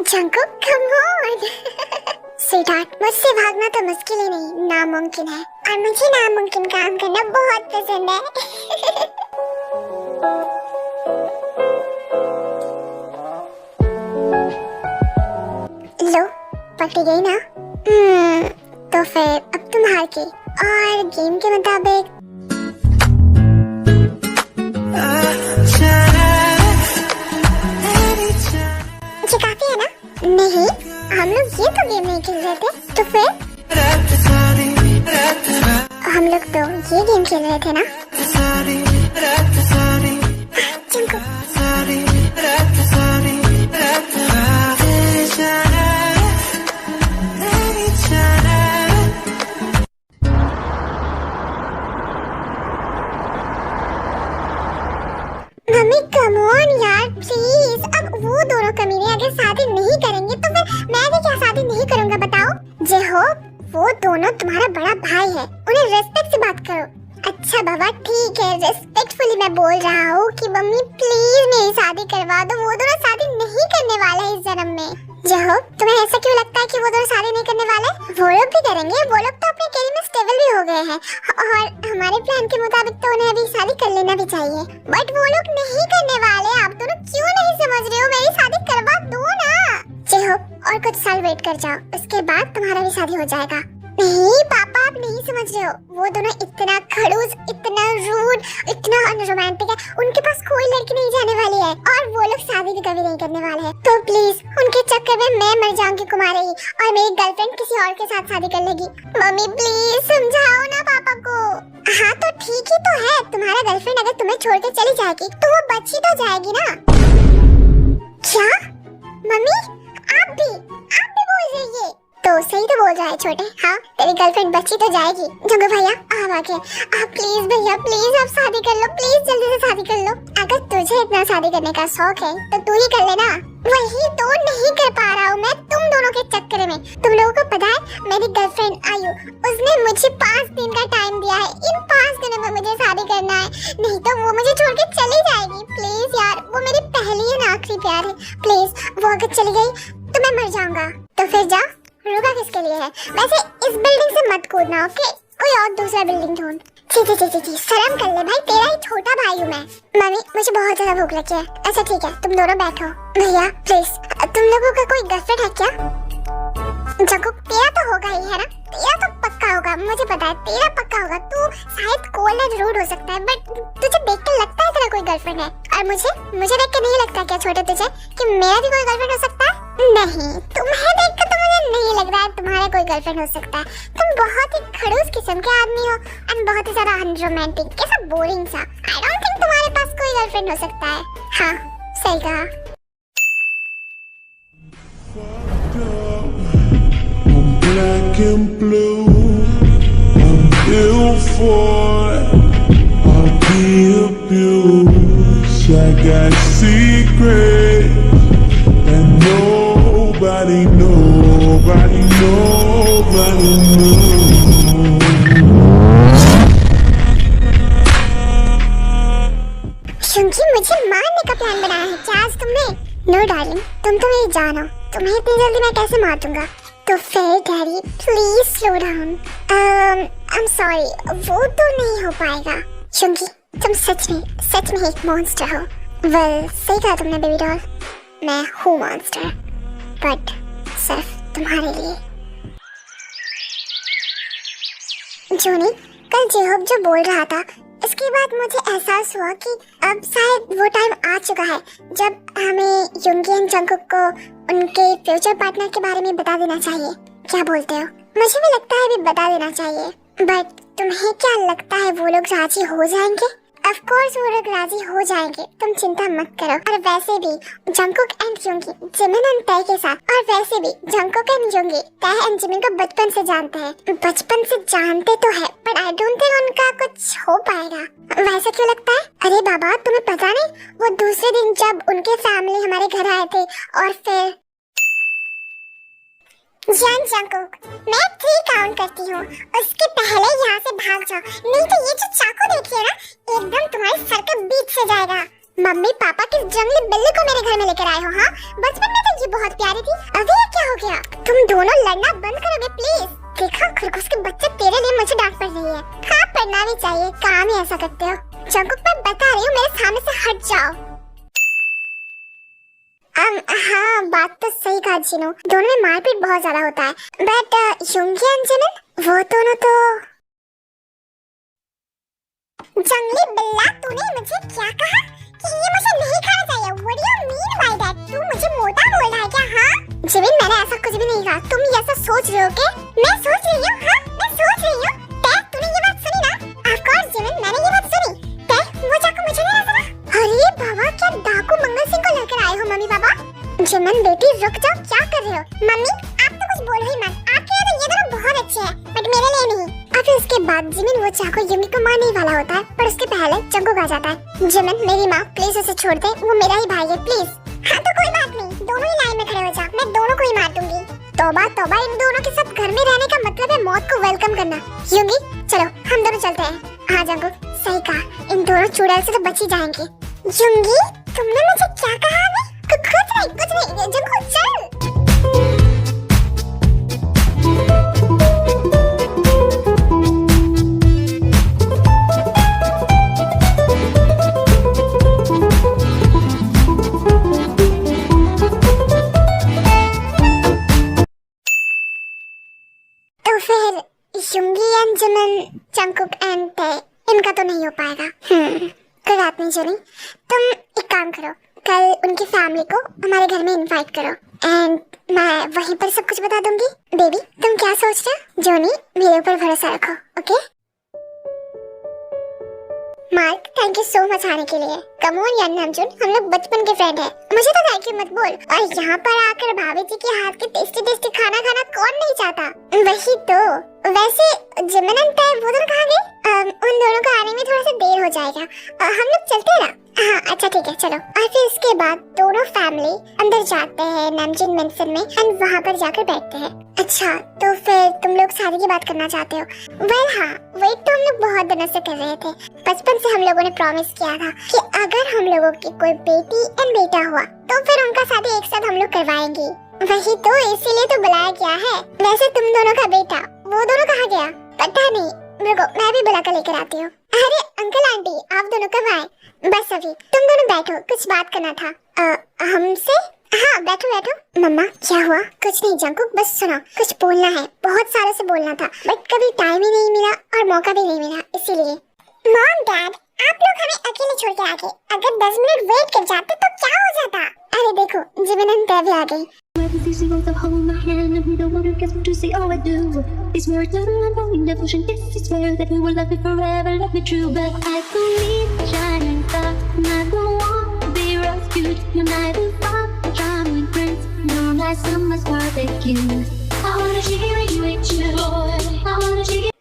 Jungkook come on. Sweetheart, मुझसे भागना तो मुश्किल ही नहीं नामुमकिन है और मुझे नामुमकिन काम करना बहुत पसंद है। लो पकड़ी गई ना? तो फिर अब तुम हार के और गेम के मुताबिक ये काफी है ना? नहीं, हम लोग ये तो गेम नहीं खेल रहे थे, तो फिर हम लोग तो ये गेम खेल रहे थे ना? मम्मी कम ऑन यार प्लीज। अब वो दोनों कमीने अगर शादी नहीं करेंगे तो फिर मैं भी क्या शादी नहीं करूंगा बताओ? जे हो वो दोनों तुम्हारा बड़ा भाई है, उन्हें रिस्पेक्ट से बात करो। अच्छा बाबा ठीक है, रिस्पेक्टफुली मैं बोल रहा हूँ कि मम्मी प्लीज मेरी शादी करवा दो। वो दोनों शादी नहीं करने वाले इस जन्म में। जे हो तुम्हें ऐसा क्यों लगता है कि वो दोनों शादी नहीं करने वाले? वो लोग भी करेंगे, वो लोग तो अपने करियर में स्टेबल भी हो गए हैं और हमारे प्लान के मुताबिक तो उन्हें अभी शादी कर लेना भी चाहिए, बट वो लोग नहीं करने वाले। आप दोनों क्यों नहीं समझ रहे हो? मेरी शादी करवा दो ना। जे हो और कुछ साल वेट कर जाओ, उसके बाद तुम्हारा भी शादी हो जाएगा। नहीं पापा आप नहीं समझ रहे हो, वो दोनों इतना खड़ूस, इतना रूड, इतना अनरोमांटिक है, उनके पास कोई लड़की नहीं जाने वाली है और वो लोग शादी भी कभी नहीं करने वाले हैं। तो प्लीज उनके चक्कर में मैं मर जाऊंगी कुमारी और मेरी गर्लफ्रेंड किसी और के साथ शादी कर लेगी। मम्मी प्लीज समझाओ ना पापा को। हाँ तो ठीक ही तो है, तुम्हारा गर्लफ्रेंड अगर तुम्हें छोड़ के चली जाएगी तो वो बची तो जाएगी ना। क्या मम्मी आप भी बोल रही है? तो सही तो बोल रहा है छोटे। हाँ तेरी गर्लफ्रेंड बच्ची तो जाएगी। जंगू भैया आप प्लीज भैया प्लीज आप शादी कर लो, प्लीज जल्दी से शादी कर लो। अगर तुझे इतना शादी करने का शौक है तो तू ही कर लेना। वही तो नहीं कर पा रहा हूँ मैं तुम दोनों के चक्कर में। तुम लोगों को पता है मेरी गर्लफ्रेंड आयु, उसने मुझे 5 दिन का टाइम दिया है, इन 5 दिनों में मुझे शादी करना है, नहीं तो वो मुझे छोड़ के चली जाएगी। प्लीज यार वो मेरी पहली और आखिरी प्यार है, प्लीज वो अगर चली गई तो मैं मर जाऊंगा। तो फिर जा, रुका किसके लिए है? वैसे इस बिल्डिंग से मत कूदना ओके, कोई और दूसरा बिल्डिंग ढूंढ। जी शर्म कर ले भाई, तेरा ही छोटा भाई हूँ मैं। मम्मी मुझे बहुत ज्यादा भूख लगी है। अच्छा ठीक है तुम दोनों बैठो। भैया प्लीज तुम लोगों का कोई गर्लफ्रेंड है क्या? जंकुक तेरा तो होगा ही है ना? तेरा तो पक्का होगा, मुझे पता है तेरा पक्का होगा। तू शायद कोल्ड एंड रूड हो सकता है बट तुझे देखकर लगता है तेरा कोई गर्लफ्रेंड है। और मुझे देख के नहीं लगता क्या छोटे तुझे कि मेरा भी कोई गर्लफ्रेंड हो सकता है? नहीं तुम्हें देखकर तो मुझे नहीं लग रहा है तुम्हारा कोई गर्लफ्रेंड हो सकता है। तुम बहुत ही खड़ूस किस्म के आदमी हो एंड बहुत ही ज्यादा अनरोमांटिक, कैसा बोरिंग सा। आई डोंट थिंक तुम्हारे पास कोई गर्लफ्रेंड हो सकता है। हाँ सही कहा। Black and blue, I'm built for it. I'll be abused. I got secrets, and nobody knows. शुंकी मुझे मारने का प्लान बनाया है क्या आज तुमने? नो डार्लिंग तुम तो मेरी जान हो, तुम्हें इतनी जल्दी मैं कैसे मार दूंगा? तो फिर daddy please slow down. I am sorry वो तो नहीं हो पाएगा। शुंकी तुम सच में एक मॉन्स्टर हो। वेल सही कहा तुमने बेबी डॉल, मैं हूँ मॉन्स्टर बट सिर्फ तुम्हारे लिए। जूनी कल जेहोब जो बोल रहा था इसके बाद मुझे एहसास हुआ कि अब शायद वो टाइम आ चुका है जब हमें युंगी एंड जंकुक को उनके फ्यूचर पार्टनर के बारे में बता देना चाहिए। क्या बोलते हो? मुझे भी लगता है भी बता देना चाहिए, बट तुम्हें क्या लगता है वो लोग राजी हो जाएंगे? ऑफ कोर्स वो लोग राजी हो जाएंगे, तुम चिंता मत करो। और वैसे भी जंकुक एंड युंगी जिमिन एंड तय के साथ, और वैसे भी जंकुक एंड युंगी तय एंड जिमिन को बचपन से जानते हैं। बचपन से जानते तो है बट आई डोंट थिंक उनका कुछ हो पाएगा। वैसे क्यों लगता है? अरे बाबा तुम्हें पता नहीं वो दूसरे दिन जब उनके फैमिली हमारे घर आए थे और फिर जंकुक मैं 3 काउंट करती हूँ, उसके पहले यहाँ से भाग जाओ, नहीं तो ये से जाएगा। मम्मी पापा किस जंगली बिल्ली को मेरे घर में लेकर आए हो? हाँ, बचपन में तो ये बहुत प्यारी थी, अभी ये क्या हो गया? तुम दोनों लड़ना बंद करोगे प्लीज? देखा, खरगोश के बच्चे, तेरे लिए मुझे डांट पड़ रही है। हाँ, पढ़ना भी चाहिए, काम ही ऐसा करते हो। जंकुक, मैं बता रही हूँ, मेरे सामने से हट जाओ। हाँ, बात तो सही कहा जीनू, दोनों में मारपीट बहुत ज्यादा होता है। बट युंगी एंड जिमिन, वो दोनों तो। जंगली बिल्ला, तूने मुझे क्या कहा कि ये मुझे नहीं खाना चाहिए? What do you mean by that? तू मुझे मोटा बोल रहा है क्या? हाँ जिमिन, मैंने ऐसा कुछ भी नहीं कहा। तुम ये ऐसा सोच रहे हो क्या? मैं सोच रही हूँ, हाँ मैं सोच रही हूँ। तूने ये बात सुनी ना? Of course जिमिन, मैंने ये बात सुनी। वो चाकू मुझे नहीं लगा। अरे बाबा, क्या डाकू मंगल सिंह को लेकर आए हो मम्मी पापा? जिमिन बेटी रुक जाओ, क्या कर रहे हो? मम्मी आप तो कुछ बोलो ही मत, आपके लिए तो ये दोनों बहुत अच्छे हैं, बट मेरे लिए नहीं। और फिर उसके बाद जिमिन वो चाकू युंगी को मारने वाला होता है, पर उसके पहले जंकुक आ जाता है। जिमिन मेरी माँ, प्लीज उसे छोड़ दे, वो मेरा ही भाई है, प्लीज। हाँ तो कोई बात नहीं, दोनों ही लाइन में खड़े हो जा, मैं दोनों को ही मार दूंगी। तौबा तौबा, इन दोनों के साथ घर में रहने का मतलब है मौत को वेलकम करना। युंगी चलो हम दोनों चलते हैं। हाँ जंकुक, सही कहा, इन दोनों चुड़ैल से तो बच ही जाएंगे। युंगी, तुमने मुझे क्या कहा? कुछ नहीं जंकुक चल। तो फिर युंगी एंड जिमिन, जंकुक एंड ते, इनका तो नहीं हो पाएगा। कोई बात नहीं जोनी, तुम एक काम करो, कल उनकी फैमिली को हमारे घर में इनवाइट करो एंड मैं वहीं पर सब कुछ बता दूंगी। बेबी तुम क्या सोच रहे हो? जोनी मेरे ऊपर भरोसा रखो, okay? Mark, thank you so much आने के लिए। कम ऑन यार नामजुन, हम लोग बचपन के फ्रेंड हैं, मुझे तो थैंक यू मत बोल। और यहाँ पर आकर भाभी जी के हाथ के टेस्टी टेस्टी खाना खाना कौन नहीं चाहता? वही तो। वैसे जिमिन एंड ते वो दोनों कहाँ गए? उन दोनों को आने में थोड़ा सा देर हो जाएगा, हम लोग चलते हैं ना? हाँ अच्छा ठीक है चलो। और फिर उसके बाद दोनों फैमिली अंदर जाते हैं नामजुन मेंशन में एंड वहाँ पर जाकर बैठते हैं। अच्छा तो फिर तुम लोग शादी की बात करना चाहते हो? वेल हाँ, वेट तो हम लोग बहुत दिनों से कर रहे थे। बचपन से हम लोगों ने प्रॉमिस किया था कि अगर हम लोगों की कोई बेटी एंड बेटा हुआ तो फिर उनका शादी एक साथ हम लोग करवाएंगे। वही तो, इसीलिए तो बुलाया गया है। वैसे तुम दोनों का बेटा वो दोनों कहाँ गया? पता नहीं, रुको मैं भी बुला कर लेकर आती हूँ। अरे अंकल आंटी, आप दोनों कब आए? बस अभी। तुम दोनों बैठो, कुछ बात करना था। हमसे? हाँ बैठो बैठो। मम्मा क्या हुआ? कुछ नहीं जंकुक, बस सुनो, कुछ बोलना है, बहुत सालों से बोलना था बट कभी टाइम ही नहीं मिला और मौका भी नहीं मिला, इसीलिए। मॉम डैड, आप लोग हमें अकेले छोड़ के आ गए, अगर 10 मिनट वेट कर जाते तो क्या हो जाता? अरे देखो जिमिन एंड ते भी आ गई।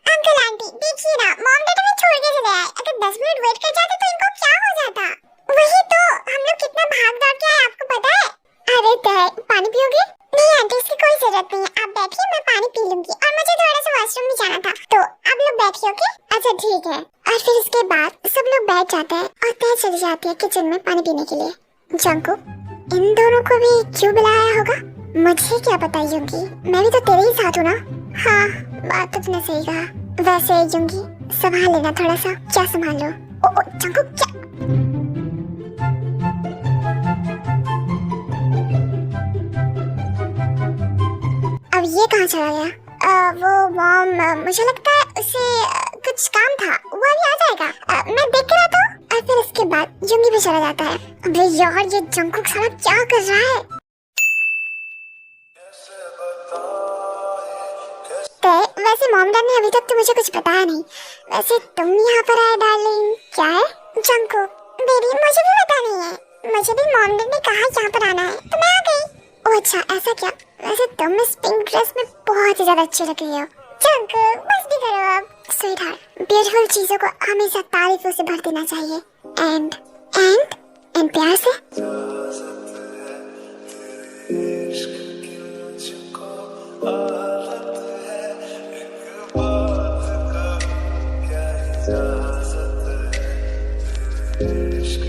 अंकल आंटी देखिए ना, मॉम डैड हमें छोड़ के चले आए, अगर 10 मिनट वेट कर जाते तो इनको क्या हो जाता? वही तो, हम लोग कितना भाग दौड़ के आए आपको पता है? अरे ते पानी पियोगे? नहीं आंटी इसकी कोई जरूरत नहीं है, आप बैठिए मैं पानी पी लूंगी, और मुझे थोड़ा सा वॉशरूम भी जाना था, तो आप लोग बैठिए ओके? अच्छा ठीक है। और फिर इसके बाद सब लोग बैठ जाते हैं और ते चली जाती है किचन में पानी पीने के लिए। जंकुक, इन दोनों को भी क्यों बुलाया होगा? मुझे क्या पता युंगी, मैं भी तो तेरे ही साथ हूँ ना। हाँ बात तो तुमने सही कहा। वैसे युंगी संभाल लेना थोड़ा सा। क्या संभाल लो? ओ जंकुक क्या? अब ये कहाँ चला गया? वो मॉम, मुझे लगता है उसे कुछ काम था, वो अभी आ जाएगा। मैं देख कर आता हूँ। और फिर इसके बाद युंगी भी चला जाता है। अबे यार ये जंकुक साला क्या कर रहा है? वैसे मॉम डैड ने अभी तक तो मुझे कुछ बताया नहीं। वैसे तुम यहाँ पर आए डार्लिंग, क्या है? जंकुक बेबी मुझे भी पता नहीं है, मुझे भी मॉम डैड ने कहा यहाँ पर आना है तो मैं आ गई। ओह अच्छा ऐसा क्या? वैसे तुम इस पिंक ड्रेस में बहुत ही ज्यादा अच्छी लग रही हो। जंकुक बस भी करो अब। स्वीटहार्ट, ब्यूटीफुल चीजों को हमेशा तारीफों से भर देना चाहिए। एंड प्यार से। इश्क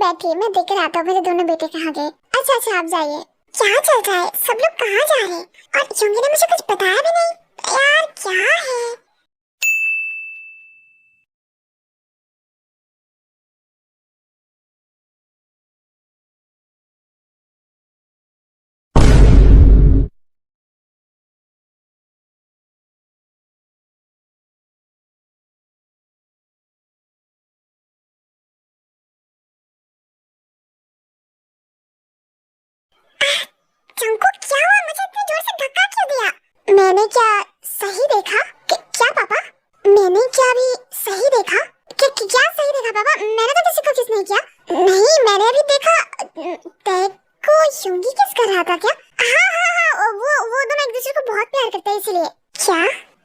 बैठिए, मैं देख कर आता हूँ मेरे दोनों बेटे कहाँ गए। अच्छा अच्छा आप जाइए। क्या चल रहा है, सब लोग कहाँ जा रहे हैं? और युंगी ने मुझे कुछ बताया भी नहीं यार, क्या है? चंकू क्या हुआ, मुझे इतनी जोर से धक्का क्यों दिया? मैंने क्या सही देखा? क्या पापा? मैंने क्या भी सही देखा? क्या सही देखा पापा? मैंने तो किसी को किस नहीं किया। नहीं मैंने अभी देखा। तय को युंगी किस कर रहा था क्या? हाँ हाँ हाँ, वो दोनों एक दूसरे को बहुत प्यार करते हैं इसलिए। क्या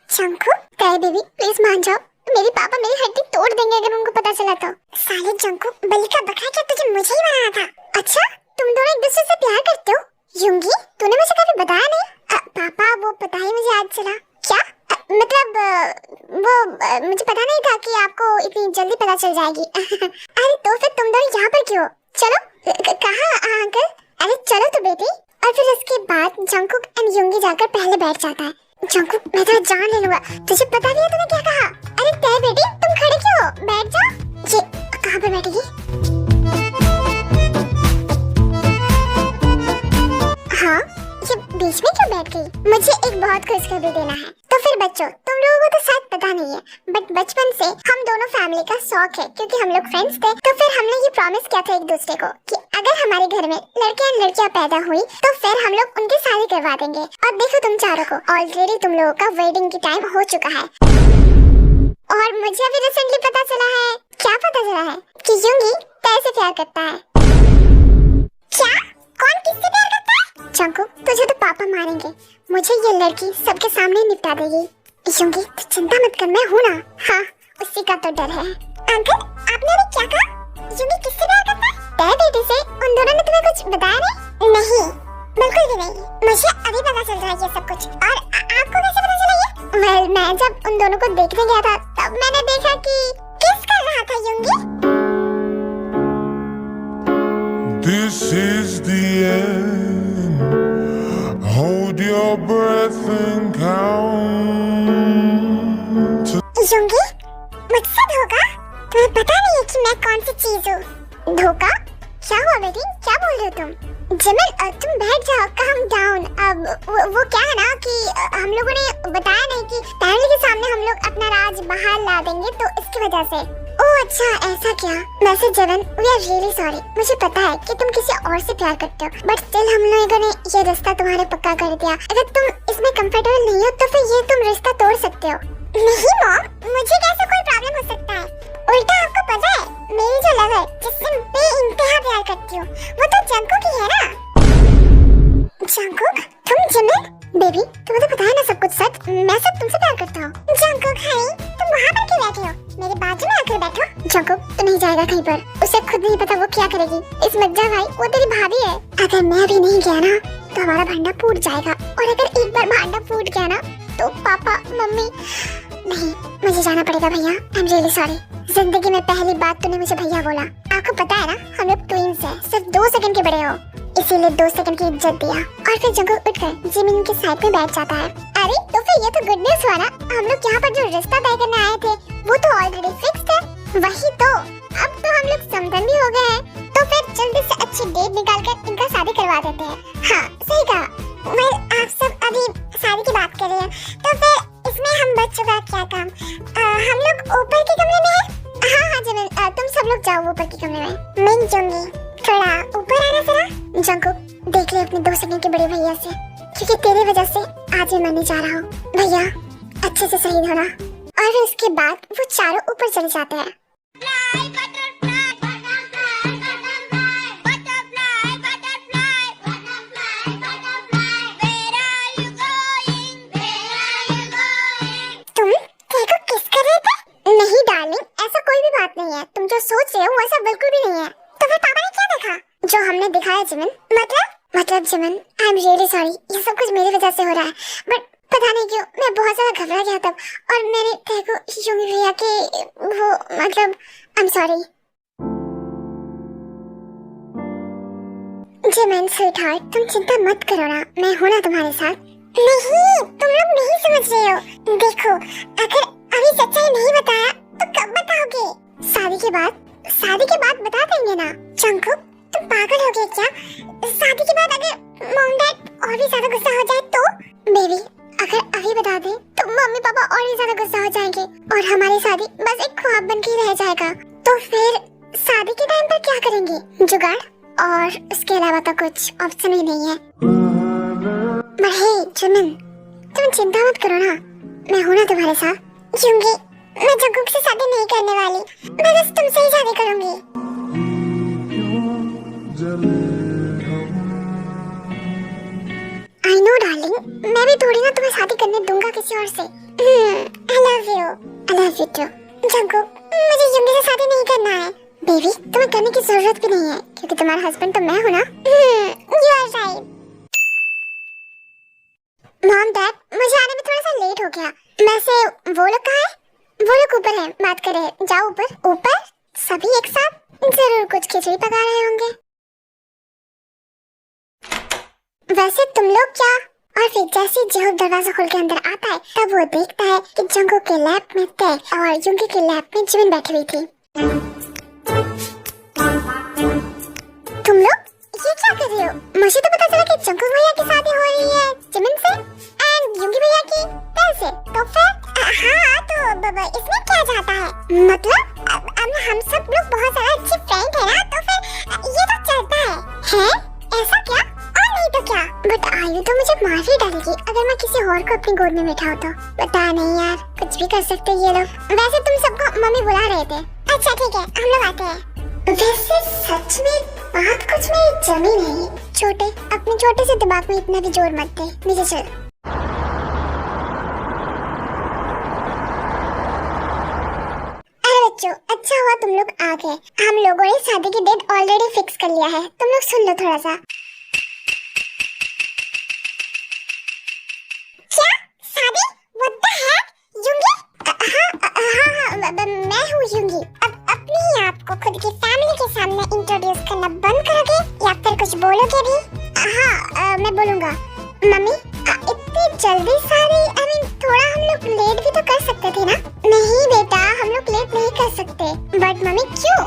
चंकू? तय बेबी प्लीज मान जाओ, मेरी पापा मेरी हड्डी तोड़ देंगे अगर उनको पता चला तो। साले जंकू, बलि का बकरा क्या तुझे मुझे ही बनाया था? अच्छा तुम दोनों एक दूसरे से प्यार करते हो? युंगी तूने मुझे कभी बताया नहीं। पापा वो पता ही मुझे आज चला। क्या मतलब वो मुझे पता नहीं था कि आपको इतनी जल्दी पता चल जाएगी। अरे तो फिर तुम दोनों यहाँ पर क्यों? चलो कहाँ अंकल? अरे चलो तो बेटी। और फिर उसके बाद जंकुक एंड युंगी जाकर पहले बैठ जाता है। जंकुक मैं तेरा जान ले लूंगा, तुझे पता नहीं है तूने क्या कहा? अरे तय बेटी तुम खड़े क्यों हो, बैठ जाओ। ये कहाँ पे बैठेगी? हाँ ये बीच में क्यों बैठ गई? मुझे एक बहुत खुशखबरी देना है। तो फिर बच्चों तुम लोगों को तो शायद पता नहीं है, बट बचपन से हम दोनों फैमिली का शौक है, क्योंकि हम लोग फ्रेंड्स थे। तो फिर हमने ये प्रॉमिस किया था एक दूसरे को कि अगर हमारे घर में लड़के और लड़कियां पैदा हुई तो फिर हम लोग उनकी शादी करवा देंगे। और देखो तुम चारों को, ऑलरेडी तुम लोगों का वेडिंग की टाइम हो चुका है। और मुझे अभी रिसेंटली पता चला है। क्या पता चला है? कि युंगी तय से प्यार करता है। क्या? कौन किससे प्यार करता है? चंकू तुझे तो पापा मारेंगे, मुझे ये लड़की सबके सामने निपटा देगी। युंगी तू चिंता मत कर, मैं हूँ ना। हाँ उसी का तो डर है। अंकल आपने अभी क्या कहा? युंगी किससे प्यार करता है? तय बेटी से। उन दोनों ने तुम्हें कुछ बताया नहीं? नहीं बिल्कुल भी नहीं, मुझे अभी पता चल रहा है ये सब कुछ। और आपको कैसे पता चला ये? मैं जब उन दोनों को देखने गया था तब मैंने देखा कि किस कर रहा था युंगी। This is the end. Hold your breath and count. युंगी मुझसे धोखा? तुम्हें पता नहीं है कि मैं कौन सी चीज हूँ? धोखा? क्या हुआ बेटी, क्या बोल रहे हो तुम? जिमिन तुम बैठ जाओ, काम डाउन। अब वो क्या है ना कि हम लोगों ने बताया नहीं कि फैमिली के सामने हम लोग अपना राज बाहर ला देंगे, तो इसकी वजह से। ओह अच्छा ऐसा क्या? वैसे जवन वी आर रियली सॉरी, मुझे पता है कि तुम किसी और से प्यार करते हो, बट स्टिल हम लोगों ने ये रिश्ता तुम्हारे पक्का कर दिया। अगर तुम इसमें कंफर्टेबल नहीं हो तो फिर ये तुम रिश्ता तोड़ सकते हो। नहीं मॉम, मुझे कैसे कोई प्रॉब्लम हो सकता है? उल्टा आपको पता है मेरी जो लवर जिससे बेइंतहा प्यार करती हूँ वो तो जंकुक ही है ना। जंकुक? तुम जिमिन? बेबी तुम्हें तो पता है ना सब कुछ सच, मैं सब तुमसे प्यार करता हूँ। जंकुक हाय तुम वहाँ पर क्यों बैठे हो? मेरे बाजू में आकर बैठो। जंकुक तू नहीं जाएगा कहीं पर, उसे खुद नहीं पता वो क्या करेगी। इस मज्जा भाई वो तेरी भाभी है, अगर मैं भी नहीं गया ना तो हमारा भांडा फूट जाएगा। और अगर एक बार भांडा फूट गया ना तो पापा मम्मी। नहीं मुझे जाना पड़ेगा भैया, आई एम रियली सॉरी। जिंदगी में पहली बार तूने मुझे भैया बोला। आपको पता है ना हम लोग ट्विंस हैं, सिर्फ 2 सेकंड के बड़े हो, इसीलिए 2 सेकंड की इज्जत दिया। और फिर जंकुक उठकर जिमिन के साइड में बैठ जाता है। अरे तो फिर ये तो गुड न्यूज़ हुआ ना, हम लोग यहाँ पर जो रिश्ता तय करने आए थे वो तो ऑलरेडी फिक्स्ड है। वही तो, अब तो हम लोग समझन भी हो गए हैं, तो फिर जल्दी से अच्छी डेट निकाल कर इनका शादी करवा देते हैं। हाँ सही कहा। मैं आप सब अभी शादी की बात कर रहे हैं, तो फिर इसमें हम बच्चों का क्या काम? हम लोग ऊपर के कमरे में हैं। हाँ हाँ जिमिन तुम सब लोग जाओ ऊपर के कमरे में, मैं जाऊंगी। थोड़ा ऊपर आना जरा। जंकुक देख ले अपने 2 सेकंड के बड़े भैया से, क्योंकि तेरी वजह से आज मैं मरने जा रहा हूँ। भैया अच्छे से शहीद होना। और फिर उसके बाद वो चारों ऊपर चले जाते हैं। तुम देखो किस कर रहे थे? नहीं डार्लिंग ऐसा कोई भी बात नहीं है, तुम जो सोच रहे हो वो ऐसा बिल्कुल भी नहीं है। तो फिर पापा ने क्या देखा? जो हमने दिखाया जिमिन। मतलब Jimin I am really sorry, ये सब कुछ मेरी वजह से हो रहा है, बट पता नहीं क्यों मैं बहुत ज्यादा घबरा गया तब, और मैंने देखो युंगी भैया के वो मतलब I am sorry. Jimin sweetheart, तुम चिंता मत करो ना, मैं हूँ ना तुम्हारे साथ। नहीं, तुम लोग नहीं समझ रहे हो। देखो, अगर अभी सच्चाई नहीं बताया तो कब बताओगे? शादी के बाद बता देंगे ना। जंगकुक, तुम पागल हो गए क्या? शादी के बाद अगर मॉम डैड और भी ज्यादा गुस्सा हो जाए तो? बेबी, अगर अभी बता दे तो मम्मी पापा और भी ज्यादा गुस्सा हो जाएंगे और हमारी शादी बस एक ख्वाब बन के रह जाएगा। तो फिर शादी के टाइम पर क्या करेंगे? जुगाड़, और उसके अलावा तो कुछ ऑप्शन ही नहीं है। पर हे जिमिन, तुम चिंता मत करो ना, मैं हूँ ना तुम्हारे साथ। यूंगी, मैं जंगकुक से शादी नहीं करने वाली, मैं बस तुमसे ही शादी करूंगी। आई नो डार्लिंग, मैं भी थोड़ी ना तुम्हें शादी करने दूंगा किसी और से। आई लव यू टू। जंगकुक, मुझे यूंगी से शादी नहीं करना है। बेबी, तुम्हें करने की जरूरत भी नहीं है क्योंकि तुम्हारा हस्बैंड तो मैं हूँ ना। You are right. Mom dad, मुझे आने में थोड़ा सा लेट हो गया। वैसे वो लोग कहाँ हैं? वो लोग ऊपर हैं, बात कर रहे हैं। जाओ ऊपर सभी एक साथ, जरूर कुछ खिचड़ी पका रहे होंगे। वैसे तुम लोग क्या? और फिर जैसे जेहोब दरवाजा खोल के अंदर आता है तब वो देखता है कि जंगकुक के लैब में ते और यूंगी के लैब में जिमिन बैठी हुई थी। तुम लोग ये क्या कर रहे हो? मुझे तो पता चला कि जंगकुक भैया की शादी हो रही है जिमिन से एंड यूंगी भैया की ते से। तो फिर हाँ, तो इसमें क्या जाता है? मतलब हम सब लोग बहुत सारे अच्छे फ्रेंड हैं ना, तो फिर ये तो चलता है? ऐसा क्या? और नहीं तो क्या? बट आयु तो मुझे मार ही डालेगी अगर मैं किसी और को अपनी गोद में बिठाऊं तो। पता नहीं यार, कुछ भी कर सकते ये लोग। वैसे तुम सबको मम्मी बुला रहे थे। अच्छा ठीक है, हम लोग आते हैं। वैसे सच में बात कुछ मेरी जमी नहीं। छोटे, अपने छोटे से दिमाग में इतना भी जोर मत दे, नीचे चल। बच्चों, अच्छा हुआ तुम लोग आ गए। हम लोगों ने शादी की डेट ऑलरेडी फिक्स कर लिया है। तुम लोग सुन लो थोड़ा सा। क्या शादी? What the heck? यूंगी? हाँ, मैं हूँ यूंगी। अब अपनी आप को खुद की फैमिली के सामने इंट्रोड्यूस करना बंद करोगे या फिर कुछ बोलोगे भी? हाँ, मैं बोलूँगा। मम्मी, इतनी जल्दी शादी? थोड़ा हम लोग लेट भी तो कर सकते थे ना? नहीं बेटा, हम लोग लेट नहीं कर सकते। बट मम्मी क्यों?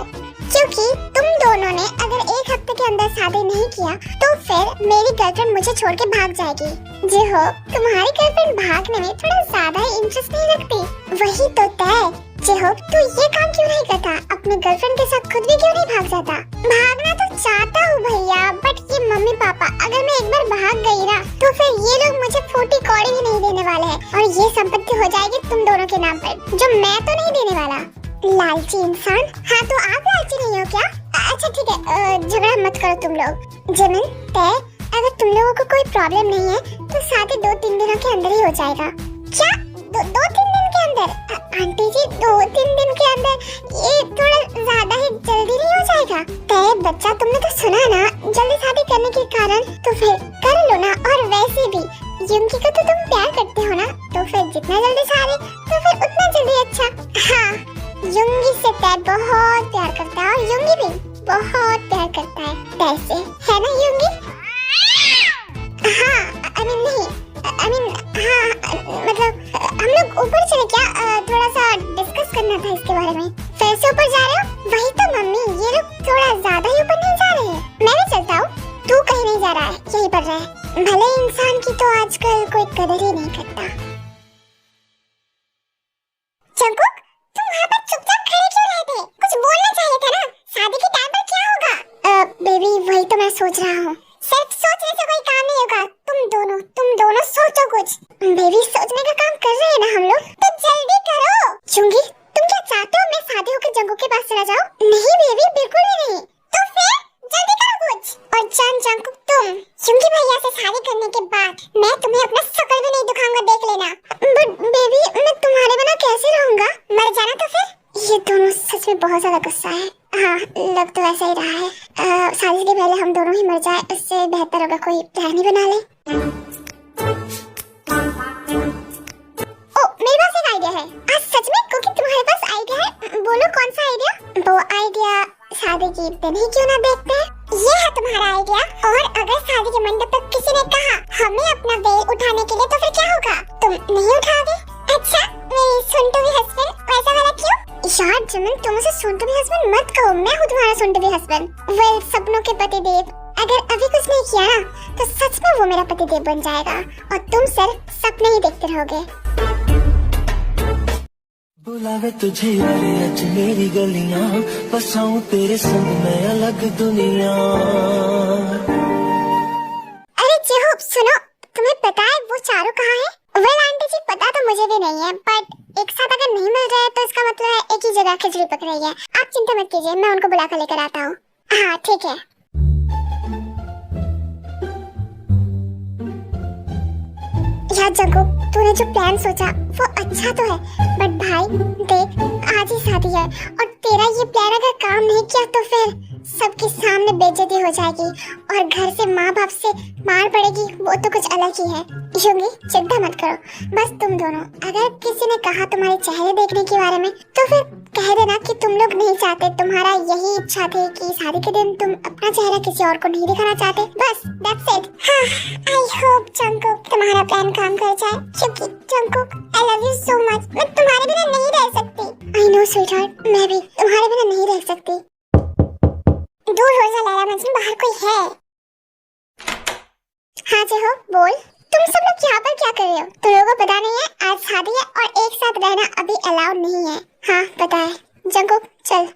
क्योंकि तुम दोनों ने अगर एक हफ्ते के अंदर शादी नहीं किया तो फिर मेरी गर्लफ्रेंड मुझे छोड़ के भाग जाएगी। जी हो, तुम्हारी गर्लफ्रेंड भागने में थोड़ा ज्यादा ही इंटरेस्ट नहीं रखती। वही तो तय। जी हो, तू ये काम क्यों नहीं करता? अपने गर्लफ्रेंड के साथ खुद भी क्यों नहीं भाग जाता? भागना तो चाहता हूँ भैया, बट ये मम्मी पापा, अगर मैं एक बार भाग गई ना तो फिर ये लोग मुझे 40 कौड़ी भी नहीं देने वाले हैं और ये संपत्ति हो जाएगी तुम दोनों के नाम पर, जो मैं तो नहीं देने वाला। लालची इंसान। हाँ, तो आप लालची नहीं हो क्या? अच्छा ठीक है, झगड़ा मत करो तुम लोग। जिमिन, तय, अगर तुम लोगों को कोई प्रॉब्लम नहीं है तो शादी 2-3 दिनों के अंदर ही हो जाएगा। क्या 2-3 दिन के अंदर? आंटी जी, 2-3 दिन के अंदर ये थोड़ा ज्यादा ही जल्दी नहीं हो जाएगा? तय बच्चा, तुमने तो सुना ना, जल्दी शादी करने के कारण, तो फिर कर लो ना। और वैसे भी यूंगी को तो तुम प्यार करते हो ना, तो फिर जितना जल्दी शादी तो फिर उतना जल्दी अच्छा। हाँ, यूंगी से तय बहुत प्यार करता है और यूंगी भी बहुत प्यार करता है तय से, है ना यूंगी? हाँ, मतलब हम लोग ऊपर चले क्या? थोड़ा सा डिस्कस करना था इसके बारे में। फिर से ऊपर जा रहे हो? वही तो मम्मी, ये लोग थोड़ा ज्यादा ही ऊपर नहीं जा रहे हैं। मैं भी चलता हूँ। तू कहीं नहीं जा रहा है, यहीं पर रह। भले इंसान की तो आजकल कोई कदर ही नहीं करता। जंगकुक, तुम वहाँ पर चुपचाप खड़े क्यों रहे थे? कुछ बोलना चाहिए था ना। शादी के टाइम पर क्या होगा? बेबी, वही तो मैं सोच रहा हूँ। सिर्फ सोचने से कोई काम नहीं होगा। तुम दोनों सोचो कुछ। बेबी, सोचने का काम कर रहे हैं ना हम लोग, तो जल्दी करो। चुंगी, तुम क्या चाहते हो मैं शादी होकर जंगकुक के पास चला जाऊँ? नहीं बेबी, बिल्कुल भी नहीं। तो फिर जल्दी करो कुछ। और जंगकुक, तुम चुंगी भैया से शादी करने के बाद मैं तुम्हें अपना शक्ल भी नहीं दिखाऊंगा, देख लेना। बट बेबी, मैं तुम्हारे बिना कैसे रहूंगा? मर जाना तो फिर। ये दोनों सच में बहुत ज्यादा गुस्सा है। हाँ, लग तो वैसा ही रहा है। शादी के पहले हम दोनों ही मर जाए, इससे बेहतर होगा कोई प्लान ही बना ले। ओ, मेरे पास एक आइडिया है। आज सच में क्योंकि तुम्हारे पास आइडिया है, बोलो कौन सा आइडिया? वो आइडिया शादी की दिन ही क्यों ना देखते हैं? ये है तुम्हारा आइडिया। और उठाने के लिए, तो फिर क्या होगा? तुम नहीं उठाओगे? अच्छा, मेरी सुन-टू-बी हस्बैंड वैसा वाला क्यों? यार जिमिन, तुम उसे सुन-टू-बी हस्बैंड मत कहो, मैं हूँ तुम्हारा सुन-टू-बी हस्बैंड। वेल, सपनों के पतिदेव। अगर अभी कुछ नहीं किया ना, तो सच में वो मेरा पतिदेव बन जाएगा और तुम सिर्फ सपने ही देखते रहोगे। बुलावे तुझे यारे अज मेरी गलियां, बसाऊं तेरे संग मैं अलग दुनिया। अरे जेहोब सुनो, तुम्हें पता है वो चारों कहाँ है? वेल आंटी जी, पता तो मुझे भी नहीं है, बट एक साथ अगर नहीं मिल रहा है तो इसका मतलब है एक ही जगह खिचड़ी पक रही है। आप चिंता मत कीजिए, मैं उनको बुला कर लेकर आता हूँ। हाँ ठीक है। यार जंगू, तूने जो प्लान सोचा वो अच्छा तो है, बट भाई देख, आज ही शादी है और तेरा ये प्लान अगर काम नहीं किया तो फिर सबके सामने बेइज्जती हो जाएगी और घर से माँ बाप से मार पड़ेगी, वो तो कुछ अलग ही है। युंगी, चिंता मत करो, बस तुम दोनों, अगर किसी ने कहा तुम्हारे चेहरे देखने के बारे में तो फिर कह देना कि तुम लोग नहीं चाहते, तुम्हारा यही इच्छा थी कि शादी के दिन तुम अपना चेहरा किसी और को नहीं दिखाना चाहते, बस दैट्स इट। हाँ, आई होप जंगकुक तुम्हारा प्लान काम कर जाए, क्योंकि Jungkook I love you so much, मैं तुम्हारे बिना नहीं रह सकती। आई नो स्वीटहार्ट, मैं भी तुम्हारे बिना नहीं रह सकती। दूर हो जा लैला मजनू, बाहर कोई है। हाँ जी हो, बोल। तुम सब लोग यहाँ पर क्या कर रहे हो? तुम लोगों को पता नहीं है आज शादी है और एक साथ रहना अभी अलाउड नहीं है। हाँ पता है। जंगकुक चल।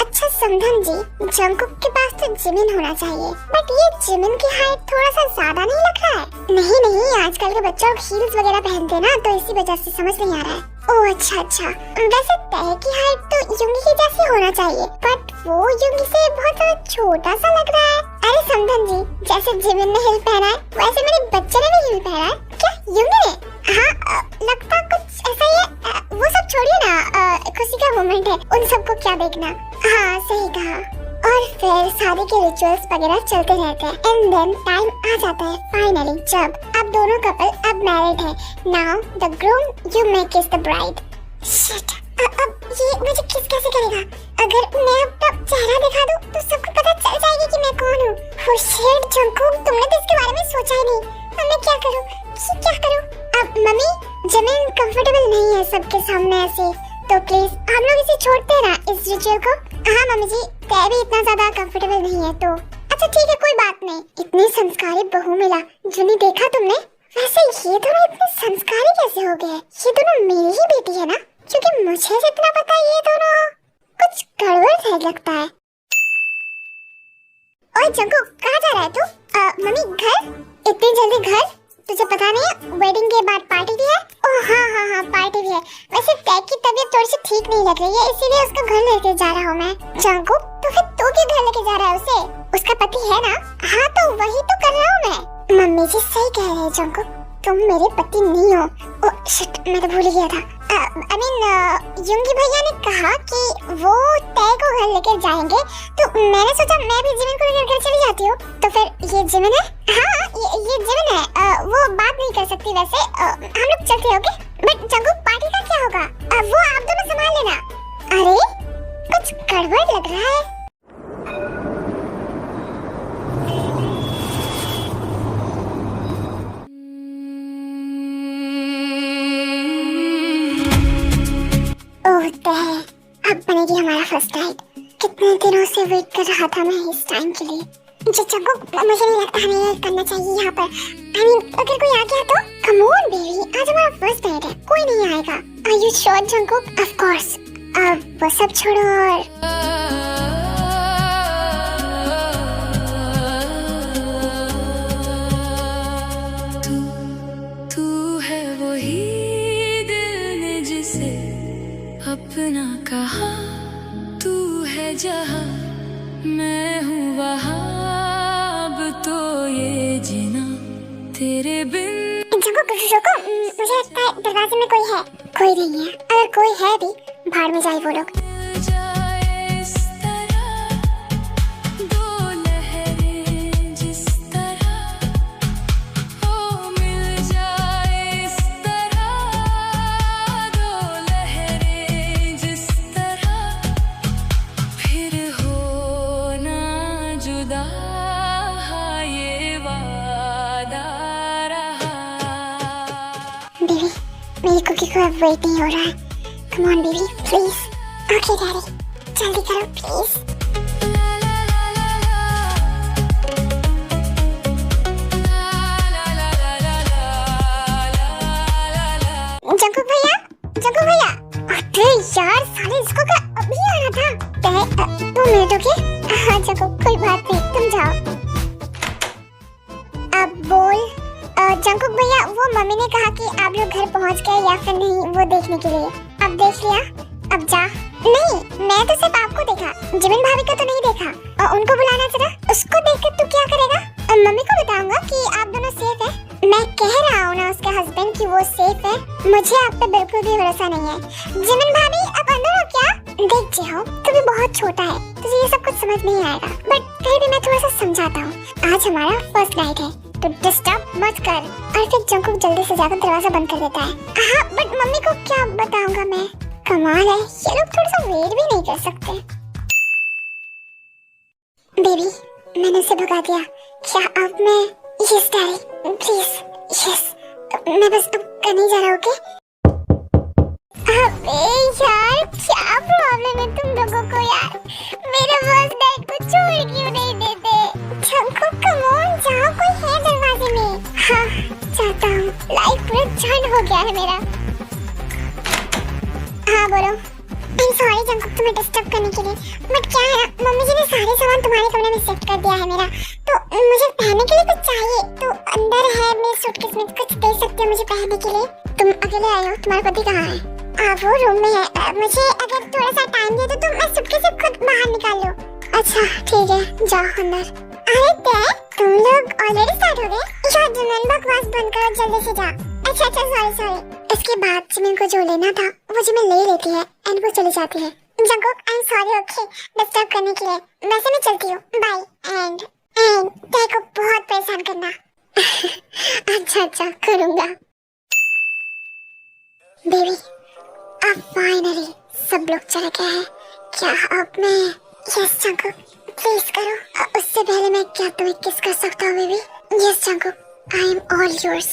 अच्छा समधन जी, जंगकुक के पास तो जिमिन होना चाहिए, बट ये जिमिन की हाइट थोड़ा सा ज्यादा नहीं लग रहा है? नहीं, आजकल के बच्चों हील्स वगैरह पहनते ना, तो इसी वजह से समझ नहीं आ रहा है। ओह अच्छा, वैसे तय की हाइट तो युंगी की जैसी होना चाहिए, बट वो युंगी से बहुत छोटा सा लग रहा है। अरे समधन जी, जैसे जिमिन ने हिल पहना है वैसे मेरे बच्चे ने भी हिल पहना है। क्या युंगी ने? हाँ लगता कुछ ऐसा ही है। वो सब छोड़िए ना, खुशी का मोमेंट है, उन सबको क्या देखना। हाँ सही कहा। और फिर शादी के रिचुअल्स वगैरह चलते रहते हैं एंड देन टाइम आ जाता है फाइनली जब अब दोनों कपल अब मैरिड है। Now the groom you may किस द ब्राइड। शिट, अब ये मुझे किस कैसे करेगा? अगर मैं अपना चेहरा दिखा दूं तो सबको पता चल जाएगी कि मैं कौन हूँ। ओह शिट जंगकुक, तुमने तो इसके बारे में सोचा ही नहीं। अब मैं क्या करूँ? अब मम्मी, जिमिन कंफर्टेबल नहीं है सबके सामने ऐसे, तो प्लीज हम लोग इसे छोड़ते हैं ना इस रिचुअल को। हाँ मम्मी जी, तय भी इतना ज्यादा कंफर्टेबल नहीं है तो अच्छा ठीक है, कोई बात नहीं। इतनी संस्कारी बहू मिला, जुनी देखा तुमने? वैसे ये दोनों इतने संस्कारी कैसे हो गए? ये दोनों मेरी ही बेटी है ना? क्योंकि मुझे जितना पता है ये दोनों कुछ गड़बड़ है लगता है। ओए जंगकुक, कहाँ जा रहा है तू? मम्मी घर? इतनी जल्दी घर? तुझे पता नहीं है वेडिंग के बाद पार्टी भी है? ओह हाँ पार्टी भी है। वैसे तय की तबीयत थोड़ी सी ठीक नहीं लग रही है, इसीलिए उसका घर लेके जा रहा हूँ मैं। जंगकुक, तो फिर तू क्यों घर लेके जा रहा है उसे? उसका पति है ना? हाँ तो वही तो कर रहा हूँ मैं। मम्मी जी सही कह रहे हैं जंगकुक, तुम मेरे पति नहीं हो। ओह शिट, मैं तो भूल गया था। युंगी भैया ने कहा कि वो तय को घर लेकर जाएंगे, तो मैंने सोचा मैं भी जिमिन को लेकर घर चली जाती हूँ। तो फिर ये जिमिन है? हाँ ये जिमिन है। वो बात नहीं कर सकती वैसे। हम लोग चलते हैं, ओके? बट जंगकुक, पार्टी का क्या होगा? वो आप दोनों संभाल लेना। अरे कुछ गड़बड़ लग रहा है। अब बनेगी हमारा फर्स्ट नाइट। कितने दिनों से वेट कर रहा था मैं इस टाइम के लिए। जंगकुक, मुझे नहीं लगता हमें ये करना चाहिए यहाँ पर। I mean, अगर कोई आ गया तो? Come on बेबी, आज हमारा फर्स्ट नाइट है, कोई नहीं आएगा। Are you sure Jungkook? Of course। अब वो सब छोड़ो और अपना कहा, तू है जहाँ मैं हूँ वहाँ, अब तो ये जीना तेरे बिन। जंगकुक रुको, मुझे लगता है दरवाजे में कोई है। कोई नहीं है, अगर कोई है भी बाहर में जाए वो लोग। क्योंकि कोई वेट नहीं हो रहा है। Come on baby please. Okay daddy जल्दी करो प्लीज। जंकुक भैया अरे यार साले इसको क्या अभी आना था। 2 मिनट ओके। हाँ जंकुक कोई बात नहीं तुम जाओ। अब बोल। जंकुक भैया वो मम्मी ने कहा कि आप लोग घर पहुंच गए या फिर नहीं वो देखने के लिए। अब देख लिया अब जा। नहीं मैं तो सिर्फ आपको देखा, जिमिन भाभी का तो नहीं देखा। और उनको बुलाना जरा, उसको देखकर तू क्या करेगा? मम्मी को बताऊंगा कि आप दोनों सेफ है। मैं कह रहा हूँ ना उसके हस्बैंड कि वो सेफ है। मुझे आप पे बिल्कुल भी भरोसा नहीं है। जिमिन भाभी आप अंदर हो क्या? देख जी हो तू भी बहुत छोटा है, तुझे ये सब कुछ समझ नहीं आएगा, बट फिर भी मैं थोड़ा सा समझाता हूँ। आज हमारा फर्स्ट नाइट है तो डिस्टर्ब मत कर। और फिर जंकुक जल्दी से जाकर दरवाजा बंद कर देता है। हाँ बट मम्मी को क्या बताऊंगा मैं? कमाल है ये लोग थोड़ा सा वेट भी नहीं कर सकते। बेबी मैंने उसे भगा दिया। क्या अब मैं यस डैडी प्लीज यस मैं बस अब करने जा रहा हूँ। ओके अबे यार क्या प्रॉब्लम है तुम लोगों को यार? मेरे फर्स्ट नाइट को छोड़ क्यों नहीं देते? जंकुक कम ऑन जाओ, कोई है दरवाजे में। हाँ जाता हूँ। लाइफ पूरा झंड हो गया है मेरा। हाँ बोलो। I'm sorry जंकुक तुम्हें डिस्टर्ब करने के लिए, बट क्या है ना मम्मी जी ने सारे सामान तुम्हारे कमरे में शिफ्ट कर दिया है मेरा, तो मुझे पहनने के लिए कुछ चाहिए। तो अंदर है मेरे सूटकेस में, कुछ दे सकते हो मुझे पहनने के लिए? तुम अकेले आए हो, तुम्हारा पति कहाँ है? वो रूम में है। मुझे अगर थोड़ा सा टाइम दे दो तो मैं सूटकेस से खुद बाहर निकाल लूं। अच्छा ठीक है जाओ अंदर। अरे डैड तुम लोग ऑलरेडी स्टार्ट हो गए? यार जिमिन बकवास बंद करो जल्दी से जा। अच्छा सॉरी। इसके बाद जिमिन को जो लेना था वो जिमिन ले लेती है एंड वो चली जाती है। Jungkook I am sorry okay disturb करने के लिए, वैसे मैं चलती हूँ बाय। एंड डैड को बहुत परेशान करना। अच्छा करूँगा। बेबी अब फाइनली सब लोग चले गए हैं। क्या अब मैं यस जंकुक प्लीज करो। उससे पहले मैं क्या तुम्हें किस कर सकता हूँ baby? Yes Jungkook I am all yours.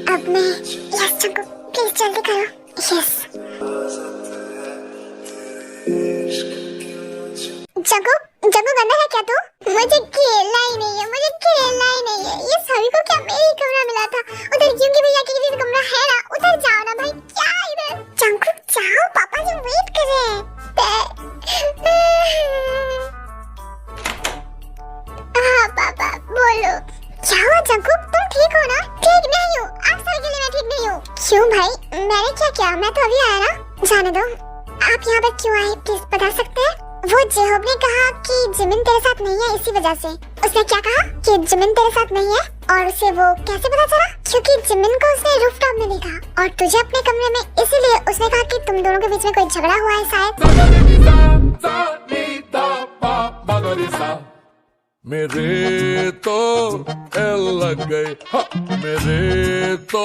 अब मैं यस जंकुक प्लीज जल्दी करो। यस जंकुक अंदर है क्या तू? मुझे खेलना ही नहीं है। ये सभी को क्या मेरे ही कमरा मिला था? उधर क्योंकि भैया के लिए कमरा है ना, उधर जाओ ना भाई। क्या इधर? जंकुक जाओ पापा जी वेट कर रहे हैं। हाँ पापा बोलो। क्या हुआ जंकुक तुम ठीक हो ना? ठीक नहीं हूँ, आप सभी के लिए मैं ठीक नहीं हूँ। क्यों भाई मैंने क्या किया? मैं तो अभी आया ना। जाने दो। आप यहाँ पर क्यों आए प्लीज बता सकते हैं? वो जेहोब ने कहा कि जिमिन तेरे साथ नहीं है, इसी वजह से। उसने क्या कहा कि जिमिन तेरे साथ नहीं है? और उसे वो कैसे पता चला? क्योंकि जिमिन को उसने रूफटॉप में देखा और तुझे अपने कमरे में, इसीलिए उसने कहा कि तुम दोनों के बीच में कोई झगड़ा हुआ है शायद। मेरे तो एल लग गए मेरे तो।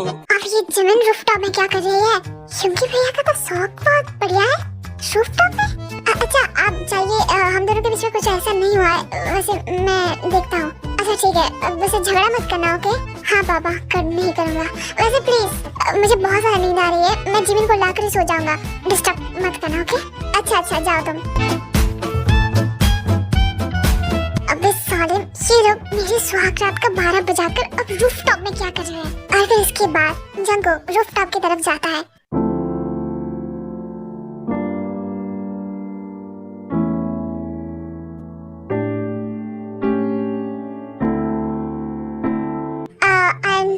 अब ये जिमिन रूफटॉप में क्या कर रही है? क्योंकि भैया का तो शौक बहुत बढ़िया है रूफटॉप में। अच्छा आप जाइए, हम दोनों के बीच में कुछ ऐसा नहीं हुआ है, वैसे मैं देखता हूँ। अच्छा ठीक है वैसे झगड़ा मत करना ओके? हाँ पापा नहीं करूँगा। वैसे प्लीज मुझे बहुत ज्यादा नींद आ रही है, मैं जिमिन को लाकर ही सो जाऊंगा, डिस्टर्ब मत करना ओके? अच्छा जाओ तुम। अबे साले ये लोग मेरी सुहाग रात का 12 बजाकर अब रूफटॉप में क्या कर रहे हैं? और फिर इसके बाद जंकुक रूफटॉप की तरफ जाता है।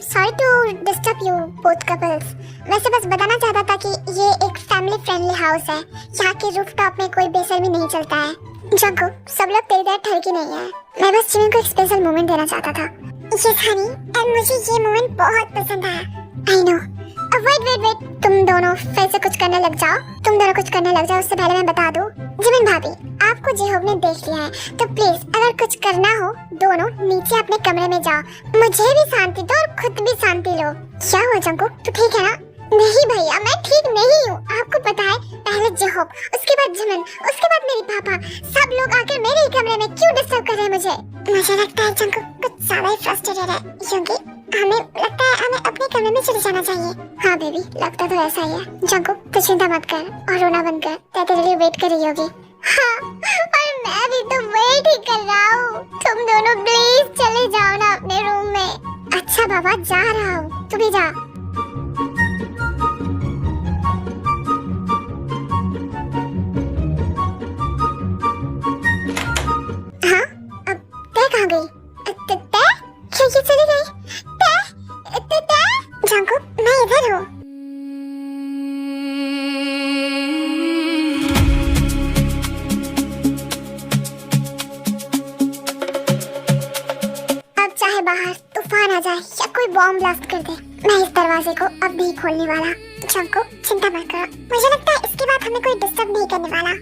Sorry to disturb you both couples. वैसे बस बताना चाहता था कि ये एक फैमिली फ्रेंडली हाउस है, यहाँ के रूफटॉप में कोई बेशर्मी नहीं चलता है। जंकुक सब लोग तेरी तरह ठरकी नहीं है, मैं बस जिमिन को एक स्पेशल मोमेंट देना चाहता था। Yes honey, and मुझे ये मोमेंट बहुत पसंद आया। I know, वेट, तुम दोनों फिर से कुछ करने लग जाओ। तुम दोनों कुछ करने लग जाओ उससे पहले मैं बता दूं, जिमिन भाभी आपको जेहोब ने देख लिया है, तो प्लीज अगर कुछ करना हो दोनों नीचे अपने कमरे में जाओ, मुझे भी शांति दो और खुद भी शांति लो। क्या हुआ जंकुक, तू ठीक है ना? नहीं भैया मैं ठीक नहीं हूँ, आपको पता है पहले जेहोब, उसके बाद जिमिन, उसके बाद मेरे पापा, सब लोग आकर मेरे ही कमरे में क्यों डिस्टर्ब कर रहे हैं मुझे लगता है जंकुक कुछ ज्यादा ही फ्रस्ट्रेटेड है, क्योंकि हमें लगता है हमें अपने कमरे में चले जाना चाहिए। हाँ बेबी लगता तो ऐसा ही है। जंकुक तू चिंता मत कर और रोना बंद कर, मैं तेरे लिए वेट कर रही होगी। हाँ और मैं भी तो वेट ही कर रहा हूँ, तुम दोनों प्लीज चले जाओ ना अपने रूम में। अच्छा बाबा जा रहा हूँ, तू भी जा। हाँ अब तय कहाँ गई? क्या ये चली गई? जंकुक मैं इधर हूँ। अब चाहे बाहर तूफान आ जाए या कोई बॉम्ब ब्लास्ट कर दे, मैं इस दरवाजे को अब नहीं खोलने वाला। जंकुक चिंता मत करो, मुझे लगता है इसके बाद हमें कोई डिस्टर्ब नहीं करने वाला।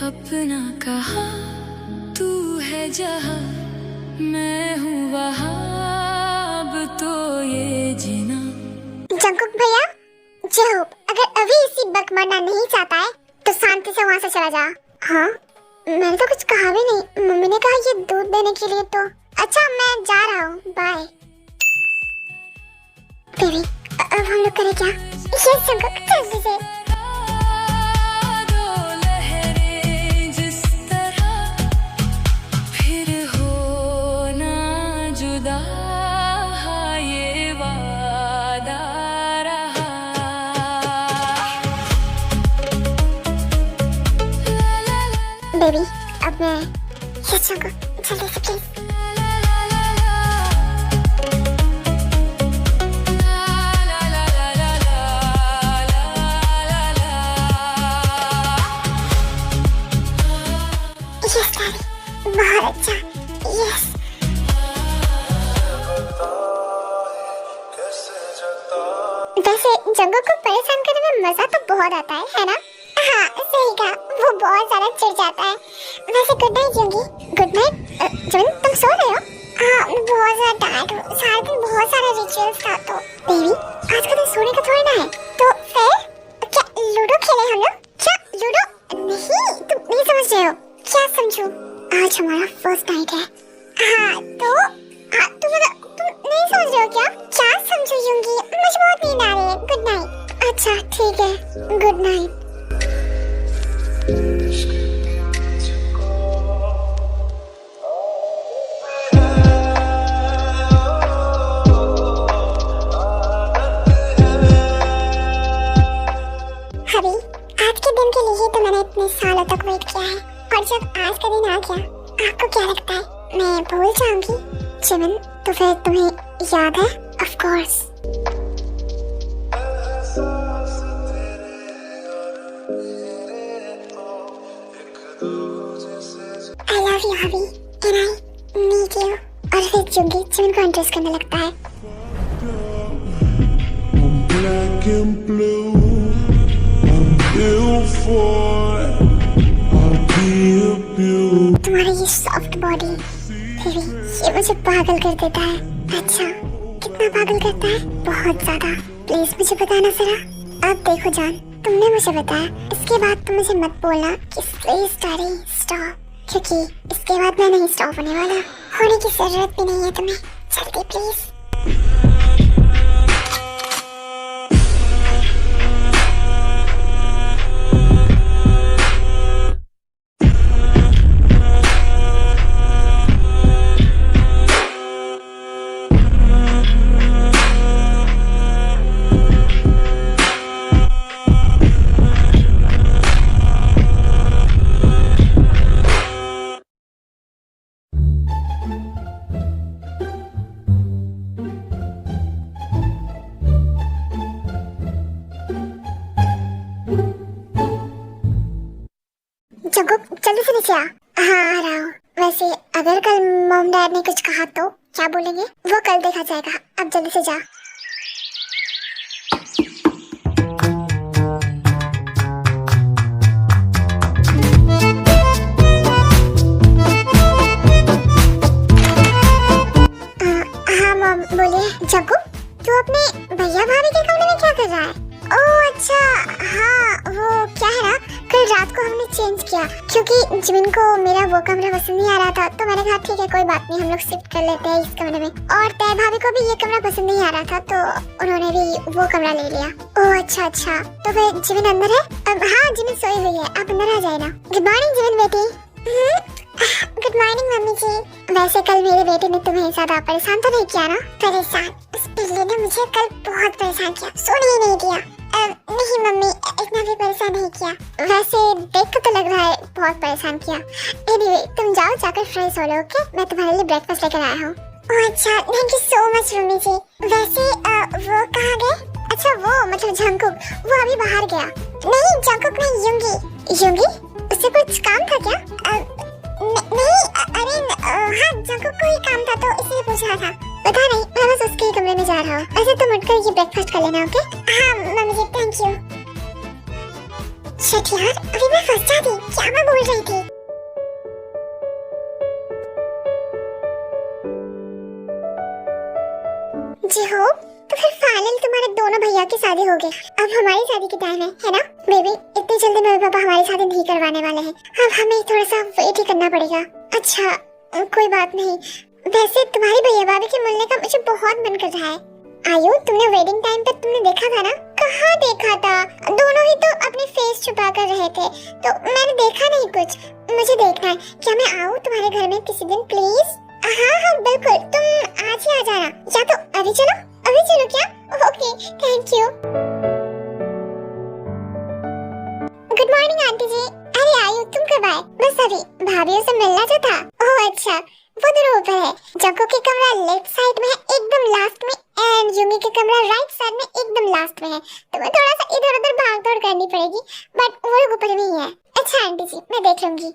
अपना कहा तू है जहाँ मैं हूँ वहाँ, अब तो ये जीना। जंकुक भैया जेहोब अगर अभी इसी बक मरना नहीं चाहता है तो शांति से वहाँ से चला जा। हाँ मैंने तो कुछ कहा भी नहीं, मम्मी ने कहा ये दूध देने के लिए तो। अच्छा मैं जा रहा हूँ, बाय। बेबी अब हम लोग करें क्या? ये जंकुक जल्दी से। बेबी अब मैं ये जंकुक जल्दी से प्लीज। यस डैडी बहुत अच्छा, यस। वैसे जंकुक को परेशान करने में मजा तो बहुत आता है ना? हाँ सही कहा, वो बहुत ज्यादा चिढ़ जाता है। वैसे गुड नाइट जंगी। गुड नाइट जिमिन, तुम सो रहे हो? हाँ मैं बहुत ज्यादा टायर्ड हूँ, सारा दिन बहुत सारा रिचुअल्स था। तो बेबी आज का दिन सोने का थोड़ी ना है, तो फिर क्या लूडो खेले हम लोग? क्या लूडो? नहीं तुम नहीं समझ रहे हो। क्या समझूं? आज हमारा फर्स्ट नाइट है। हाँ तो हाँ तुम नहीं समझ रहे हो क्या? क्या समझो जंगी, मुझे बहुत नींद आ रही है। Good night. अच्छा ठीक है, गुड नाइट। हबी आज के दिन के लिए तो मैंने इतने सालों तक वेट किया है, और जब आज का दिन आ गया आपको क्या लगता है मैं भूल जाऊंगी? जिमिन तो फिर तुम्हें याद है? Of course. I love you hubby and I need you। और फिर जंगी जिमिन को इंट्रोड्यूस करने लगता है। Black and blue, I'm built for it. I'll be a beauty. तुम्हारी ये सॉफ्ट बॉडी बेबी ये मुझे पागल कर देता है। अच्छा कितना पागल करता है? बहुत ज्यादा। प्लीज मुझे बताना जरा। अब देखो जान, तुमने मुझे बताया, इसके बाद तुम मुझे मत बोलना कि प्लीज डैडी स्टॉप, क्योंकि इसके बाद मैं नहीं स्टॉप होने वाला। होने की जरूरत भी नहीं है तुम्हें, जल्दी प्लीज। जंकुक जल्दी से नीचे आ। हाँ आ रहा हूँ। वैसे अगर कल मॉम डैड ने कुछ कहा तो क्या बोलेंगे वो कल देखा जाएगा, अब जल्दी से जा। हाँ मॉम बोलिए। जंकुक तू अपने भैया भाभी के कमरे में क्या कर रहा है? ओह अच्छा हाँ वो क्या है ना, कल रात को हमने चेंज किया क्योंकि जिमिन को मेरा वो कमरा पसंद नहीं आ रहा था, तो मैंने कहा ठीक है कोई बात नहीं हम लोग शिफ्ट कर लेते हैं इस कमरे में। और तय भाभी को भी ये कमरा पसंद नहीं आ रहा था तो उन्होंने भी वो कमरा ले लिया। ओह अच्छा अच्छा, तो फिर जिमिन अंदर है? हाँ जिमिन सोई हुई है, आप अंदर आ जाए ना। गुड मॉर्निंग जिमिन बेटी। Good morning mummy ji. वैसे कल मेरे बेटे ने तुम्हें ज्यादा परेशान तो नहीं किया ना? परेशान? उस पिल्ले ने मुझे कल बहुत परेशान किया, सोने ही नहीं दिया। नहीं मम्मी इतना भी परेशान नहीं किया, वैसे देख कर तो लग रहा है बहुत परेशान किया। एनीवे तुम जाओ जाकर फ्रेश हो लो ओके, मैं तुम्हारे लिए ब्रेकफास्ट लेकर आया हूँ। ओह अच्छा thank you so much mummy ji. वैसे वो कहाँ गए? अच्छा वो मतलब जंकुक, वो अभी बाहर गया। नहीं जंकुक नहीं यूंगी। यूंगी? उससे कुछ काम था क्या? नहीं अरे हाँ जंकुक को ही काम था तो इसलिए पूछ रहा था। पता नहीं मैं बस उसके ही कमरे में जा रहा हूँ। ऐसे तुम उठकर ये ब्रेकफास्ट कर लेना ओके? हाँ mummy ji thank you. Shit यार अभी मैं फंस जाती, क्या मैं बोल रही थी? जी हो तो फिर फाइनली तुम्हारे दोनों भैया की शादी हो गई। अब हमारी शादी की टाइम है ना बेबी? इतनी जल्दी मम्मी पापा हमारी शादी नहीं करवाने वाले हैं, अब हमें थोड़ा सा वेट ही करना पड़ेगा। अच्छा कोई बात नहीं। वैसे तुम्हारी भैया भाभी के मिलने का मुझे बहुत मन कर रहा है। आयु तुमने वेडिंग टाइम पे तुमने देखा था ना? कहाँ देखा था, दोनों ही तो अपने फेस छुपा कर रहे थे तो मैंने देखा नहीं कुछ। मुझे देखना है, क्या मैं आऊँ तुम्हारे घर में किसी दिन प्लीज? हाँ हाँ बिल्कुल, तुम आज ही आ जाना, या तो अभी चलो। अभी चलो क्या? Okay thank you. Good morning aunty ji. अरे आयु तुम कब आए? बस अभी भाभीयों से मिलना जो था। ओह अच्छा वो दोनों ऊपर है। जंकुक के कमरा लेफ्ट साइड में है एकदम लास्ट में, एंड यूमी के कमरा राइट साइड में एकदम लास्ट में है। तुम्हें थोड़ा सा इधर उधर भाग दौड़ करनी पड़ेगी बट वो लोग ऊपर में ही है। अच्छा आंटी जी मैं देख लूंगी।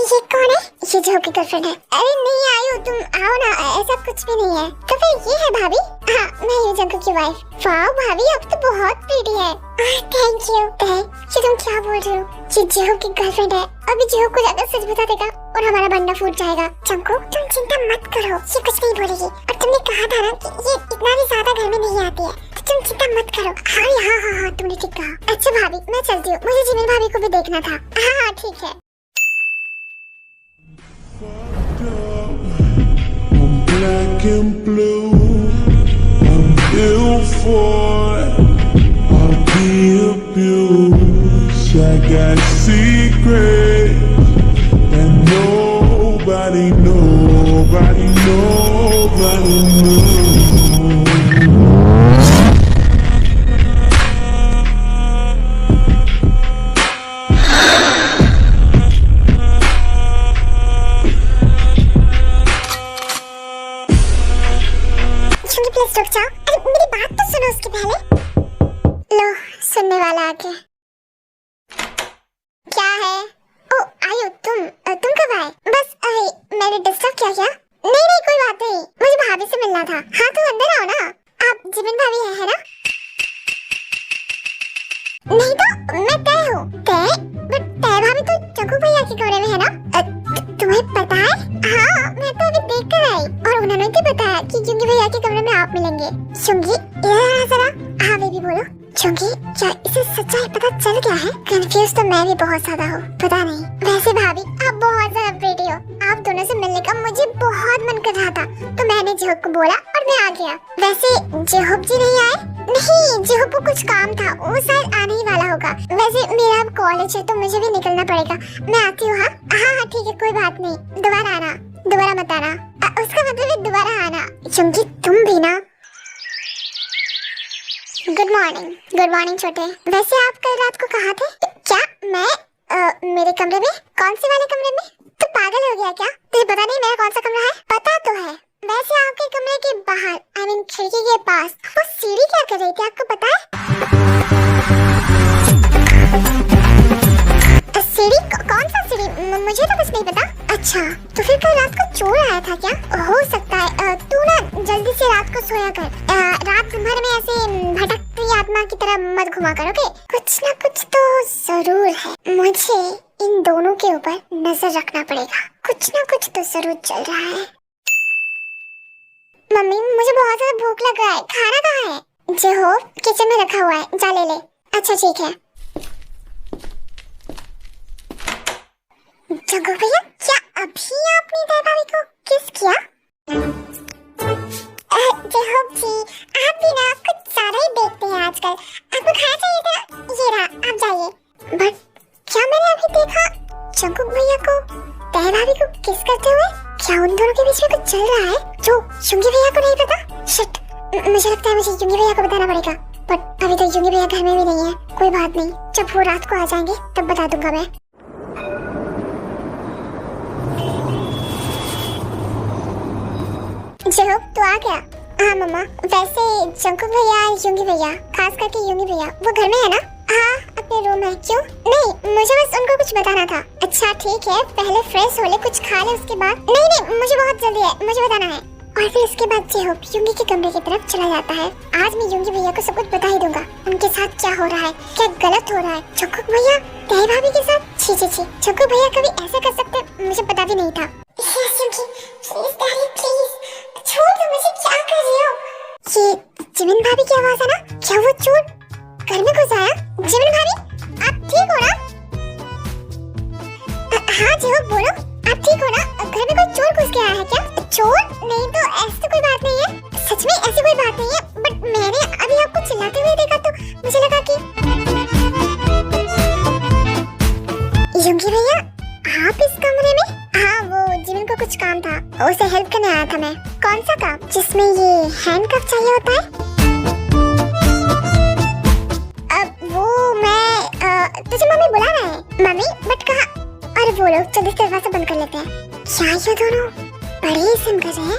ये कौन है? ये जो की गर्लफ्रेंड है। अरे नहीं आयु तुम आओ ना, ऐसा कुछ भी नहीं है। तो फिर ये है भाभी? हाँ मैं हूँ जंकुक की वाइफ। वाह भाभी अब तो बहुत प्रीटी है। Thank you. ये तुम क्या बोल रहे हो? ये जेहो की गर्लफ्रेंड है, अभी जेहो को ज्यादा सच बता देगा और हमारा बंडा फूट जाएगा। जंकुक तुम चिंता मत करो, ये कुछ नहीं बोलेगी। और तुमने कहा था ना कि ये इतना भी ज्यादा घर में नहीं आती है, तो तुम चिंता मत करो। हाँ तुमने ठीक कहा। अच्छा भाभी मैं चलती हूँ, मुझे जिमिन भाभी को भी देखना था। हाँ ठीक है। I'm black and blue, I'm ill for it, I'll be abused. I got secrets and nobody knows. Please रुक जाओ। अरे मेरी बात तो सुनो उसके पहले। लो सुनने वाला आके। क्या है? ओ आयु तुम कब आए? बस अरे मैंने डिस्टर्ब क्या? नहीं कोई बात नहीं, मुझे भाभी से मिलना था। हाँ तो अंदर आओ ना, आप जिमिन भाभी है ना? नहीं तो मैं तय हूँ। बट तय भाभी तो जंकुक भैया के कमरे में है ना? तुम्हें पता है? हाँ मैं तो अभी देख कर आई और उन्होंने भी बताया कि जुंगी भैया के कमरे में आप मिलेंगे। जुंगी इधर आ जरा। हाँ बेबी बोलो। जुंगी क्या इसे सच्चाई पता चल गया है? कंफ्यूज तो मैं भी बहुत ज्यादा हूँ, पता नहीं। वैसे भाभी आप बहुत ज्यादा प्रीटी हो, आप दोनों से मिलने का मुझे बहुत मन कर रहा था तो मैंने जेहोब को बोला और मैं आ गया। वैसे जेहोब जी नहीं आए? नहीं जेहोब को कुछ काम था, वो शायद आने ही वाला होगा। वैसे मेरा अब कॉलेज है तो मुझे भी निकलना पड़ेगा, मैं आती हूँ। हाँ ठीक है कोई बात नहीं, दोबारा आना, दोबारा मत आना। उसका मतलब है दोबारा आना। जुंगी तुम भी ना। गुड मॉर्निंग छोटे। वैसे आप कल रात को कहाँ थे? क्या मैं मेरे कमरे में? कौन से वाले कमरे में? तू पागल हो गया क्या? तुझे पता नहीं मेरा कौन सा कमरा है? पता तो है। वैसे आपके कमरे के बाहर आई मीन खिड़की के पास वो सीढ़ी क्या कर रही थी, आपको पता है? सीढ़ी? कौन सा सीढ़ी? मुझे तो कुछ नहीं पता। अच्छा, तो फिर कल रात को चोर आया था क्या? हो सकता है। तू ना जल्दी से रात को सोया कर। रात भर में ऐसे भटकती आत्मा की तरह मत घुमा कर, ओके? कुछ ना कुछ तो जरूर है। मुझे इन दोनों के ऊपर नजर रखना पड़ेगा। कुछ ना कुछ तो जरूर चल रहा है। मम्मी, मुझे बहुत ज्यादा भूख लग रहा है। खाना कहाँ है? जे हो किचन में रखा हुआ है, जा ले ले। अच्छा ठीक है। जगो भैया, क्या अभी आपने भाभी को किस किया? जय हो जी, आप भी ना कुछ ज्यादा ही देखते हैं आजकल। आपको खाना चाहिए था, ये रहा, आप जाइए। बट क्या मैंने अभी देखा जंकुक भैया को तय भाभी को किस करते हुए? क्या उन दोनों के बीच में कुछ चल रहा है जो युंगी भैया को नहीं पता? शिट, मुझे लगता है मुझे युंगी भैया को बताना पड़ेगा। बट अभी तक युंगी भैया घर में भी नहीं है। कोई बात नहीं, जब वो रात को आ जाएंगे तब बता दूंगा मैं। जय हो, तू आ गया? हाँ मम्मा। वैसे जंकुक भैया, युंगी भैया, खास करके युंगी भैया, वो घर में है ना? हाँ, अपने रूम में। क्यों? नहीं, मुझे बस उनको कुछ बताना था। अच्छा ठीक है, पहले फ्रेश हो ले, कुछ खा ले, उसके बाद। नहीं, मुझे बहुत जल्दी है, मुझे बताना है। और फिर उसके बाद जय हो युंगी के कमरे की तरफ चला जाता है। आज मैं युंगी भैया को सब कुछ बता ही दूंगा, उनके साथ क्या हो रहा है, क्या गलत हो रहा है। जंकुक भैया तय भाभी के साथ? छी। जंकुक भैया कभी ऐसे कर सकते, मुझे पता भी नहीं था। छोड़ दो मुझे, क्या कर रही हो? ये जिमिन भाभी की आवाज है ना? क्या वो चोर घर में घुस आया? जिमिन भाभी, आप ठीक हो ना? हाँ जी हो, बोलो, आप ठीक हो ना? घर में कोई चोर घुस के आया है क्या? चोर? नहीं तो ऐसी तो कोई बात नहीं है। सच में ऐसी कोई बात नहीं है, बट मैंने अभी आपको चिल्लाते हुए देखा तो मुझे लगा कि युंगी भैया आप इस कमरे में? हाँ, वो जिमिन को कुछ काम था, उसे हेल्प करने आया था मैं। कौन सा काम? जिसमें ये हैंडकफ चाहिए होता है? अब वो मैं तुझे मम्मी बुला रहा है। मम्मी? बट कहाँ? अरे वो लोग जल्दी से दरवाजा बंद कर लेते हैं। क्या ये दोनों बड़े ही सिम कर रहे हैं,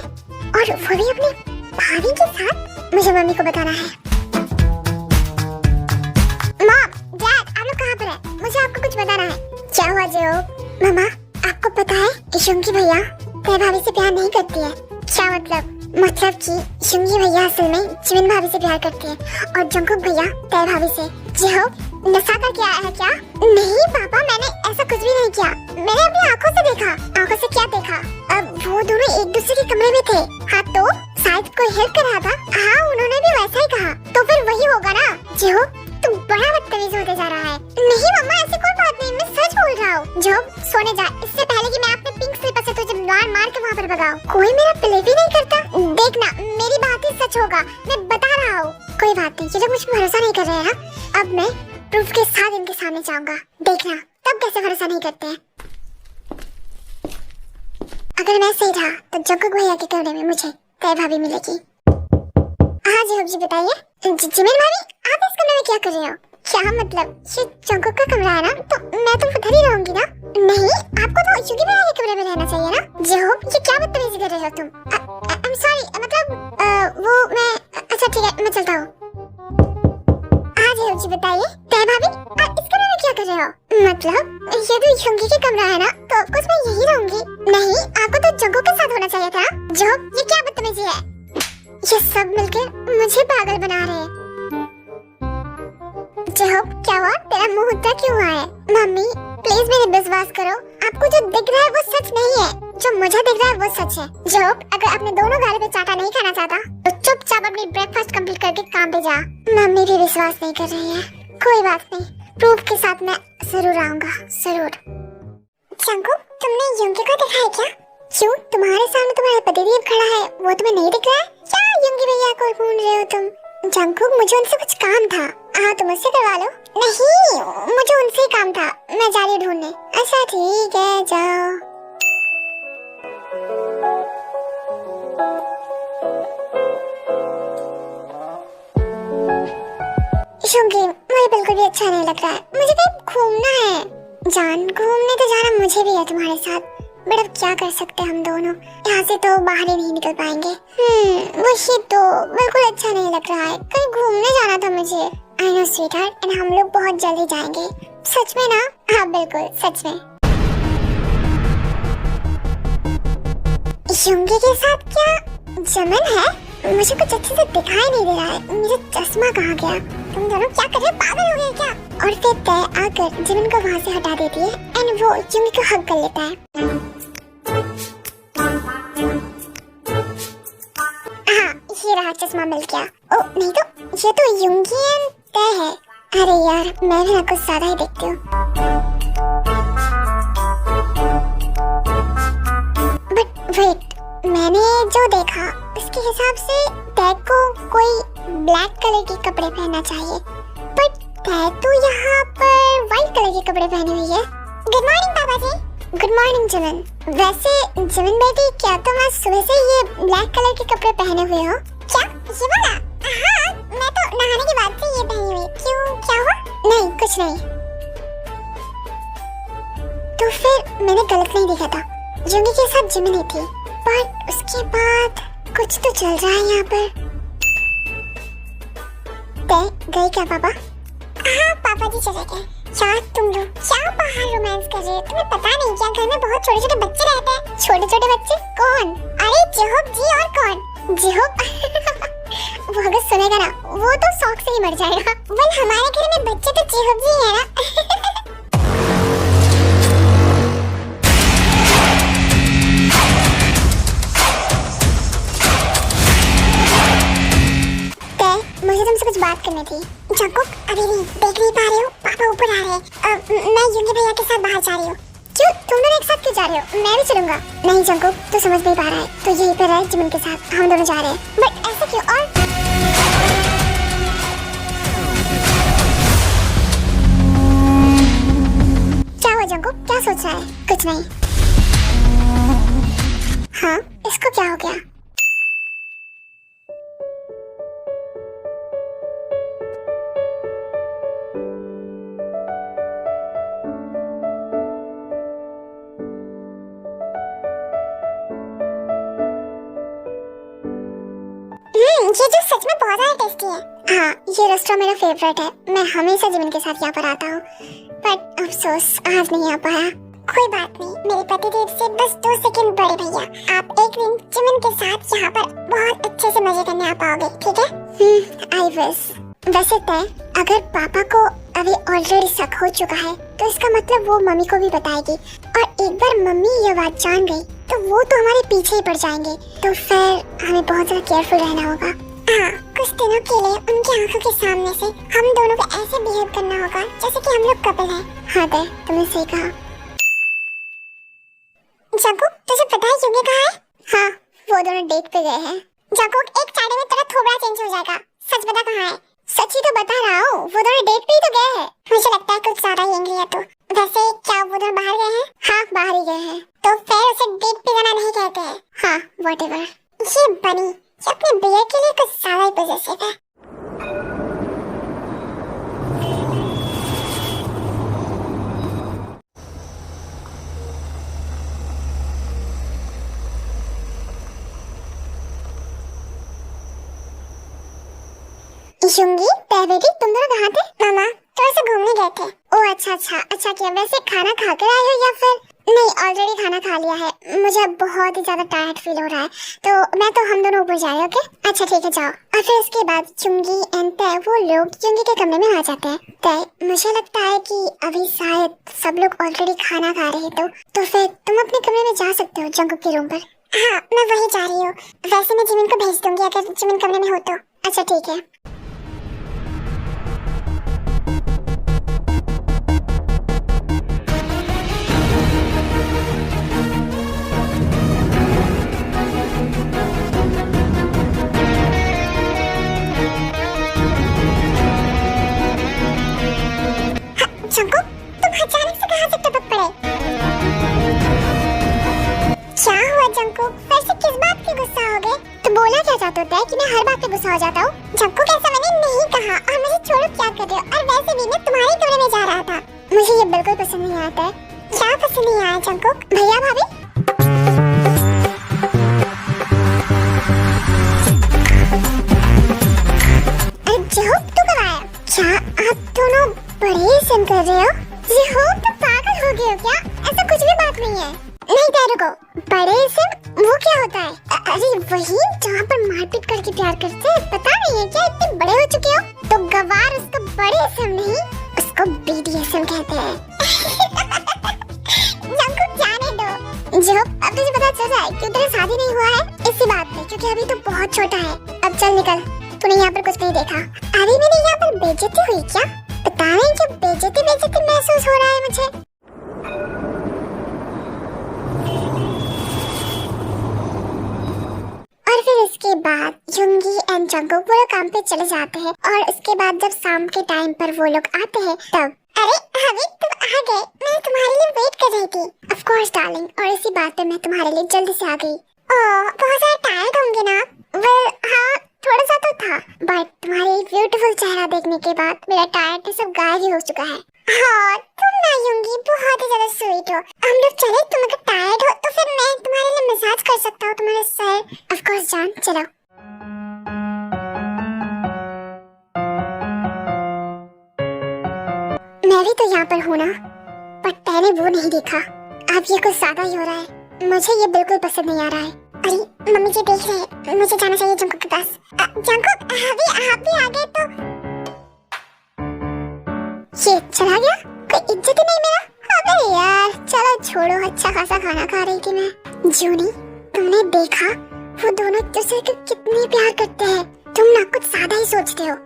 और वो भी अपने भाभी के साथ? मुझे मम्मी को बताना है। मॉम, डैड, आप लोग कहाँ पर हैं? मुझे आपको कुछ बताना है। क्या हुआ जय हो? मम्मा, आपको पता है युंगी भैया तय भाभी से प्यार नहीं करती है। क्या मतलब? मतलब कि युंगी भैया असल में जिमिन भाभी से प्यार करती है और जंकुक भैया तय भाभी से। जय हो, नशा करके आया है क्या? नहीं पापा, मैंने ऐसा कुछ भी नहीं किया। मैंने अपनी आंखों से देखा। आंखों से क्या देखा? अब वो दोनों एक दूसरे के कमरे में थे। हाँ तो शायद कोई हेल्प कर रहा था। हाँ, उन्होंने भी वैसा ही कहा, तो फिर वही होगा ना। जय हो, तू बड़ा बदतमीज होते जा रहा है। नहीं मम्मा, ऐसी कोई बात नहीं, मैं सच बोल रहा हूँ। जो सोने जा, इससे पहले कि मैं अपने पिंक स्लीपर से तुझे मार के वहाँ पर भगाऊं। कोई मेरा बिलीव ही नहीं करता। देखना, मेरी बात ही सच होगा, मैं बता रहा हूँ। कोई बात नहीं, ये लोग मुझ पर भरोसा नहीं कर रहे हैं। अब मैं प्रूफ के साथ इनके सामने जाऊंगा, देखना तब कैसे भरोसा नहीं करते हैं। अगर मैं सही रहा तो जंकुक भैया के कमरे में मुझे तय भाभी मिलेगी। हाँ जी बताइए। जिमिन भाभी, आप इस कमरे में क्या कर रहे हो? क्या मतलब? ये जंकुक का कमरा है ना, तो मैं तो उधर ही रहूंगी ना? नहीं, आपको तो युंगी भैया के कमरे में रहना चाहिए ना। जे हो, ये क्या बदतमीजी कर रहे हो तुम? आई एम सॉरी, मतलब वो मैं, अच्छा ठीक है, मैं चलता हूँ। हाँ जी बताइए। तय भाभी, आप इस कमरे में क्या कर रहे हो? मतलब ये तो युंगी के कमरा है ना, तो कुछ मैं यही रहूंगी। नहीं, आपको तो जंकुक के साथ होना चाहिए था। जो ये क्या बदतमीजी है? ये सब मिलकर मुझे पागल बना रहे हैं। जय हो, क्या हुआ? तेरा मुंह उधर क्यों हुआ है? मम्मी प्लीज मेरे विश्वास करो, आपको जो दिख रहा है वो सच नहीं है, जो मुझे दिख रहा है वो सच है। जय हो, अगर अपने दोनों गालों पे चाटा नहीं खाना चाहता तो चुपचाप अपनी ब्रेकफास्ट कंप्लीट करके काम पे जा। मम्मी भी विश्वास नहीं कर रही है। कोई बात नहीं, प्रूफ के साथ मैं जरूर आऊंगा, जरूर। जंकुक, तुमने युंगी को देखा है क्या? क्यों, तुम्हारे सामने तुम्हारा पतिदेव खड़ा है, वो तुम्हें नहीं दिख रहा है क्या? युंगी भैया को ढूंढ रहे हो तुम? जंकुक, मुझे उनसे कुछ काम था। हाँ, तुम उससे करवा लो। नहीं, मुझे उनसे ही काम था, मैं जा रही हूँ ढूंढने। अच्छा ठीक है, जाओ। बिल्कुल भी अच्छा नहीं लग रहा है। मुझे कहीं घूमना है। जान, घूमने तो जाना मुझे भी है तुम्हारे साथ, बट अब क्या कर सकते हैं हम दोनों, यहाँ से तो बाहर ही नहीं निकल पाएंगे। वही तो बिल्कुल अच्छा नहीं लग रहा है। कहीं घूमने जाना था मुझे। आई नो स्वीटहार्ट, एंड हम लोग बहुत जल्दी जाएंगे। सच में ना? हाँ बिल्कुल सच में। युंगी के साथ क्या जमन है? मुझे कुछ अच्छे से दिखाई नहीं दे रहा है। मेरा चश्मा कहाँ गया? तुम दोनों क्या कर रहे हो? पागल हो गए क्या? और फिर तय आकर जमन को वहाँ से हटा देती है एंड वो युंगी को हग कर लेता है। हाँ, ये रहा चश्मा मिल गया। ओ नहीं तो ये तो युंगी एंड तय है। अरे यार, मैं भी ना कुछ ज्यादा ही देखती हूँ। बट वेट, मैंने जो देखा उसके हिसाब से तय को कोई ब्लैक कलर के कपड़े पहनना चाहिए, बट तय तो यहाँ पर व्हाइट कलर के कपड़े पहनी हुई है। गुड मॉर्निंग पापा जी। गुड मॉर्निंग जमन। वैसे जमन बेटी, क्या तुम आज सुबह से ये ब्लैक कलर के कपड़े पहने हुए हो? क्या ये वाला? हाँ, मैं तो नहाने के बाद से ये पहनी हुई। क्यों, क्या हुआ? नहीं कुछ नहीं। तो फिर मैंने गलत नहीं देखा था, युंगी के साथ जमन ही थी, पर उसके बाद कुछ तो चल रहा है यहाँ पर। तय गए क्या पापा? हाँ पापा जी चले गए। यार तुम लोग क्या बाहर रोमांस कर रहे हो? तुम्हें पता नहीं क्या घर में बहुत छोटे छोटे बच्चे रहते हैं? छोटे छोटे बच्चे? कौन? अरे जिहोब जी। और कौन? जिहोब? वो अगर सुनेगा ना वो तो शौक से ही मर जाएगा। वेल हमारे घर में बच्चे तो जिहोब जी है ना। मुझे तुमसे कुछ बात करनी थी। जंकुक, अभी नहीं देख नहीं पा रहे हो? पापा ऊपर आ रहे हैं। मैं युंगी भैया के साथ बाहर जा रही हूँ। क्यों, तुम दोनों एक साथ क्यों जा रहे हो? मैं भी चलूंगा। नहीं जंकुक, तू समझ नहीं पा रहा है, तो यहीं पर है जिमिन के साथ, हम दोनों जा रहे हैं। बट ऐसा क्यों? और क्या हुआ जंकुक, क्या सोच रहा है? कुछ नहीं। हाँ, इसको क्या हो गया? ये जो सच में बहुत ज़्यादा टेस्टी है। हाँ, ये रेस्टोरेंट मेरा फेवरेट है। मैं हमेशा जिमिन के साथ यहाँ पर आता हूँ, बट अफसोस आज नहीं आ पाया। कोई बात नहीं, मेरे पतिदेव से बस 2 सेकंड बड़े भैया। आप एक दिन जिमिन के साथ यहाँ पर बहुत अच्छे से मजे करने आ पाओगे, ठीक है? I wish. वैसे तय, अगर पापा को अभी ऑलरेडी शक हो चुका है तो इसका मतलब वो मम्मी को भी बताएगी, और एक बार मम्मी ये बात जान गई तो वो तो हमारे पीछे ही पड़ जाएंगे। तो फिर हमें बहुत ज्यादा केयरफुल रहना होगा। हाँ, कुछ दिनों के लिए उनकी आंखों के सामने से हम दोनों को ऐसे बिहेव करना होगा जैसे कि हम लोग कपल हैं। हाँ तय, तुमने सही कहा। जंकुक, तुझे पता है युंगी कहाँ है? हाँ, वो दोनों डेट पे गए हैं। जंकुक, एक चाटे में तेरा थोबड़ा चेंज हो जाएगा। सच बता कहाँ है? सच ही तो बता रहा हूँ, वो दोनों डेट पे ही तो गए हैं। मुझे लगता है कुछ ज्यादा ही एंग्री है तू। वैसे क्या वो दोनों बाहर गए हैं? हाँ, बाहर ही गए हैं। तो फिर उसे डेट पे जाना नहीं कहते हैं। हाँ, व्हाटएवर। ये बनी, ये अपने बियर के लिए कुछ ज्यादा ही पॉजिटिव है। युंगी, बेबी, तुम दोनों कहाँ थे? मामा, थोड़ा सा घूमने गए थे। ओह अच्छा किया। वैसे खाना खा कर आए हो या फिर? नहीं, ऑलरेडी खाना खा लिया है। मुझे अब बहुत ही ज्यादा टायर्ड फील हो रहा है, तो हम दोनों ऊपर जा रहे हैं। ओके, अच्छा ठीक है, जाओ। और फिर उसके बाद युंगी एंड तय वो लोग युंगी के कमरे में आ जाते हैं। तय, मुझे लगता है कि अभी शायद सब लोग ऑलरेडी खाना खा रहे हैं, तो फिर तुम अपने कमरे में जा सकते हो, जंकुक के रूम पर। हाँ, मैं वही जा रही हूँ। वैसे मैं जिमिन को भेज दूंगी अगर जिमिन कमरे में हो तो। अच्छा ठीक है। जंकुक, तुम अचानक से कहाँ से टपक पड़े? क्या हुआ जंकुक? फिर से किस बात पे गुस्सा हो गए? तो बोला क्या चाहते होता है कि मैं हर बात पे गुस्सा हो जाता हूँ? जंकुक ऐसा मैंने नहीं कहा, और मुझे छोड़ो, क्या कर रहे हो? और वैसे भी मैं तुम्हारे कमरे में जा रहा था। मुझे ये बिल्कुल पसंद नहीं आता है। क्या पसंद नहीं आया जंकुक? भैया भाभी? अरे जंकुक तू कब आया? क्या आप दोनों बड़े सिम कर रहे हो? जंकुक तुम पागल हो गए हो क्या? ऐसा कुछ भी बात नहीं है। नहीं प्यार को बड़े सिम वो क्या होता है? अरे वही जहाँ पर मारपीट करके प्यार करते हैं, पता नहीं है क्या इतने बड़े हो चुके हो? तो गवार उसको बड़े सिम नहीं, उसको BDSM कहते हैं। जंकुक जाने दो। जो अब तुझे पता चल रहा है कि तेरा शादी नहीं हुआ है इसी बात पे, क्योंकि अभी तो बहुत छोटा है। अब चल निकल, तूने यहाँ पर कुछ नहीं देखा। अरे मेरी यहाँ पर बेइज्जती हुई क्या? पता नहीं क्यों बेइज्जती महसूस हो रहा है मुझे। और फिर उसके बाद युंगी एंड जंकुक वो लोग काम पे चले जाते हैं, और उसके बाद जब शाम के टाइम पर वो लोग आते हैं तब अरे हवी तुम आ गए, मैं तुम्हारे लिए वेट कर रही थी। ऑफ कोर्स डार्लिंग, और इसी बात पे मैं तुम्हारे लिए जल्दी से आ गई। ओह बहुत सारे टायर्ड होंगे ना? वेल हाँ थोड़ा सा तो था, बट तुम्हारी ब्यूटीफुल चेहरा देखने के बाद मेरा टायर्ड सब गायब ही हो चुका है। हाँ तुम ना युंगी बहुत ही ज्यादा स्वीट हो। हम लोग चले, तुम अगर टायर्ड हो तो फिर मैं तुम्हारे लिए मसाज कर सकता हूँ तुम्हारे सर। ऑफ कोर्स जान, चलो। मैं भी तो यहाँ पर हूँ ना, पर मैंने वो नहीं देखा। अब ये कुछ ज्यादा ही हो रहा है, मुझे ये बिल्कुल पसंद नहीं आ रहा है। अरे मम्मी जी देख रहे हैं, मुझे जाना चाहिए जंकुक के पास। जंकुक अभी आप भी आ गए तो ये चला गया, कोई इज्जत ही नहीं मेरा। अबे यार चलो छोड़ो, अच्छा खासा खाना खा रही थी मैं। जूनी तुमने देखा वो दोनों एक दूसरे को कितनी प्यार करते हैं? तुम ना कुछ ज्यादा ही सोचते हो।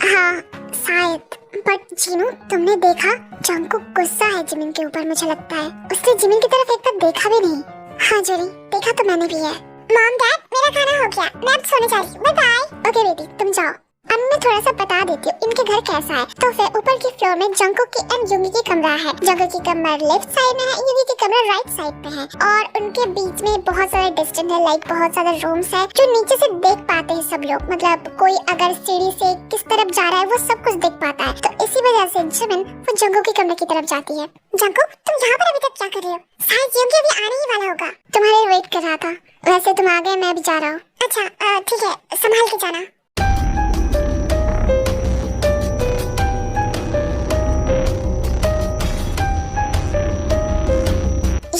हाँ शायद, बट जीनू तुमने देखा जंकुक गुस्सा है जिमिन के ऊपर, मुझे लगता है उसने जिमिन की तरफ एक बार देखा भी नहीं। हाँ जूनी देखा तो मैंने भी है। मॉम डैड मेरा खाना हो गया, मैं अब सोने जा रही हूँ, बाय बाय। ओके बेटी तुम जाओ। अब मैं थोड़ा सा बता देती हूँ इनके घर कैसा है। तो फिर ऊपर की फ्लोर में जंकुक की एंड युंगी की कमरा है। जंकुक की कमरा लेफ्ट साइड में है, युंगी की कमरा राइट साइड पे है, और उनके बीच में बहुत सारे डिस्टेंस है, लाइक बहुत सारे रूम्स है जो नीचे से देख पाते हैं सब लोग। मतलब कोई अगर सीढ़ी से किस तरफ जा रहा है वो सब कुछ देख पाता है। तो इसी वजह से जिमिन वो जंकुक के कमरे की तरफ जाती है। जंकुक तुम यहाँ पर अभी तक क्या कर रही हो? शायद युंगी अभी आने ही वाला होगा, तुम्हारे वेट कर रहा था। वैसे तुम आ गए, मैं अभी जा रहा हूँ। अच्छा ठीक है, संभाल के जाना।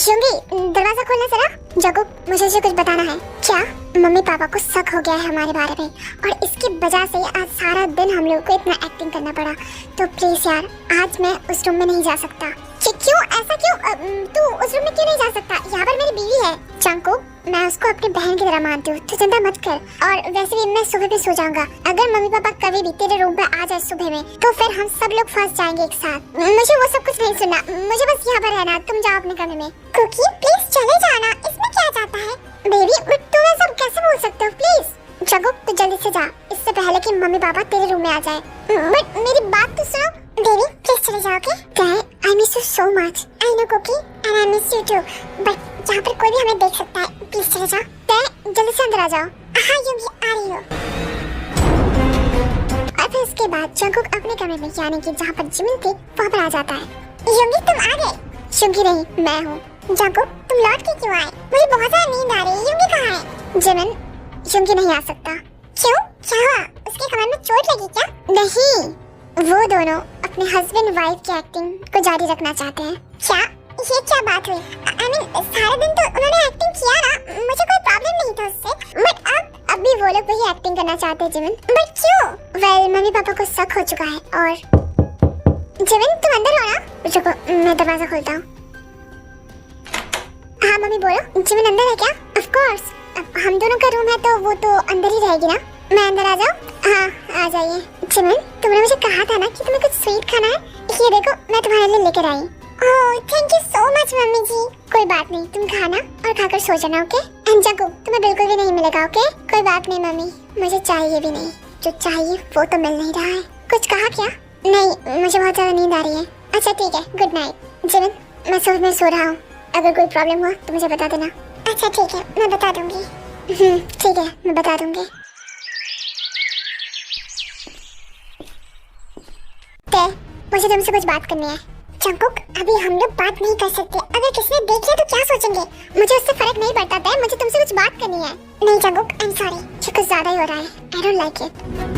युंगी दरवाजा खोलना जरा। जंकुक मुझे कुछ बताना है। क्या? मम्मी पापा को शक हो गया है हमारे बारे में, और इसकी वजह से आज सारा दिन हम लोगों को इतना एक्टिंग करना पड़ा। तो प्लीज यार आज मैं उस रूम में नहीं जा सकता। क्यों ऐसा क्यों? तू उस रूम में क्यों नहीं जा सकता? यहाँ पर मेरी बीवी है। जंकुक मैं उसको अपनी बहन की तरह मानती हूँ, तो चिंता मत कर। और वैसे भी मैं सुबह पे सो जाऊंगा। अगर मम्मी पापा कभी भी तेरे रूम पे आ जाए सुबह में, तो फिर हम सब लोग फंस जाएंगे एक साथ। मुझे वो सब कुछ नहीं सुनना, मुझे बस यहाँ पर रहना। तुम जाओ अपने कमरे में। कुकी प्लीज चले जाना, इसमें क्या जाता है? बेबी तुम ये सब कैसे बोल सकते हो? प्लीज जंकुक तू जल्दी से जा, इससे पहले कि मम्मी पापा तेरे रूम में आ जाए। बट मेरी बात तो सुनो। बेबी प्लीज चले जाओ। Okay I miss you so much. I know cookie and I miss you too, but जहाँ पर कोई भी हमें देख सकता है, प्लीज चले जाओ। जल्दी से अंदर आ जाओ। हाँ युंगी आ रही हो। और फिर उसके बाद जंकुक अपने कमरे में, यानी कि जहाँ पर जिमिन थी वहाँ पर आ जाता है। युंगी तुम आ गए? युंगी नहीं मैं हूँ। जंकुक तुम लौट के क्यों आए? मुझे बहुत ज्यादा नींद आ रही है। युंगी कहाँ है? जिमिन युंगी नहीं आ सकता। क्यों, क्या हुआ? उसके कमर में चोट लगी क्या? नहीं, वो दोनों अपने हस्बैंड वाइफ की एक्टिंग को जारी रखना चाहते हैं। क्या? ये क्या बात हुई? I mean, सारा दिन तो उन्होंने एक्टिंग किया ना, मुझे कोई प्रॉब्लम नहीं था उससे, बट अब भी वो लोग वही एक्टिंग करना चाहते हैं। जिमिन बट क्यों? वेल मम्मी पापा को शक हो चुका है। और जिमिन तुम अंदर हो ना? रुको मैं दरवाजा खोलता हूँ। हाँ मम्मी बोलो। जिमिन अंदर है क्या? ऑफ कोर्स, अब हम दोनों का रूम है तो वो तो अंदर ही रहेगी ना। मैं अंदर आ जाऊँ? हाँ आ जाइए। जिमिन तुमने मुझे कहा था ना कि तुम्हें कुछ स्वीट खाना है, ये देखो मैं तुम्हारे लिए लेकर आई। Oh thank you so much mummy ji. कोई बात नहीं, तुम खाना और खाकर सो जाना। ओके? एंड जंकुक तुम्हें बिल्कुल भी नहीं मिलेगा। ओके? कोई बात नहीं मम्मी, मुझे चाहिए भी नहीं, जो चाहिए वो तो मिल नहीं रहा है। कुछ कहा क्या? नहीं मुझे बहुत ज्यादा नींद आ रही है। अच्छा ठीक है, गुड नाइट। जिमिन मैं सुबह में सो रहा हूँ, अगर कोई प्रॉब्लम हुआ तो मुझे बता देना। अच्छा ठीक है, मैं बता दूंगी। ठीक है, मैं बता दूंगी। ते, मुझे तुमसे कुछ बात करनी है। जंकुक, अभी हम लोग बात नहीं कर सकते। अगर किसी ने देख लिया तो क्या सोचेंगे? मुझे उससे फर्क नहीं पड़ता है, मुझे तुमसे कुछ बात करनी है। नहीं जंकुक, आई एम सॉरी, ये कुछ ज्यादा ही हो रहा है। I don't like it.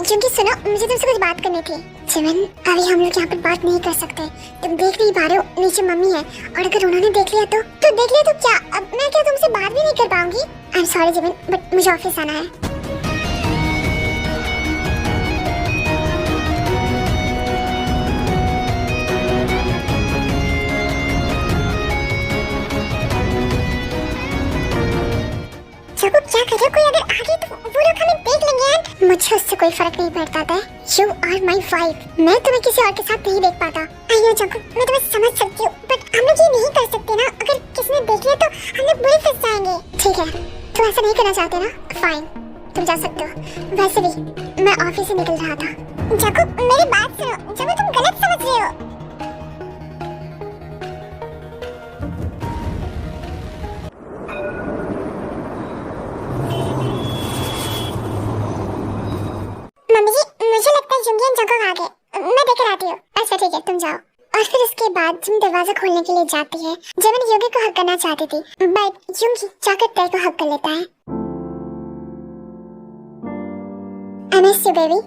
क्योंकि सुनो, मुझे तुमसे कुछ बात करनी थी। जिमिन, अभी हम लोग यहाँ पर बात नहीं कर सकते। तुम देख नहीं पा रहे हो, नीचे मम्मी है, और अगर उन्होंने देख लिया तो देख लिया तो क्या? अब मैं क्या तुमसे बात भी नहीं कर पाऊंगी? I am sorry Jimin, but मुझे ऑफिस आना है। क्या कर रहे हो? कोई अगर आ गई तो वो लोग हमें देख लेंगे यार। मुझे उससे कोई फर्क नहीं पड़ता है। You are my wife। मैं तुम्हें किसी और के साथ नहीं देख पाता। I know जंकुक, मैं तुम्हें समझ सकती हूँ, बट हम लोग ये नहीं कर सकते ना। अगर किसी ने देख लिया तो हम लोग बुरे फंस जाएंगे। ठीक है, तुम ऐसा नहीं करना चाहते ना? फाइन, तुम जा सकते हो। वैसे भी मैं ऑफिस से निकल रहा था। जंकुक, मेरी बात सुनो। जंकुक, तुम गलत समझ रहे हो। मम्मी जी, मुझे लगता है जुंगी और जंकुक आ गए। मैं देख कर आती हूँ। अच्छा ठीक है, तुम जाओ। और फिर उसके बाद जिम दरवाजा खोलने के लिए जाती है। जिमिन युगी को हक करना चाहती थी, बट युगी जाकर तय को हक कर लेता है। I miss you baby।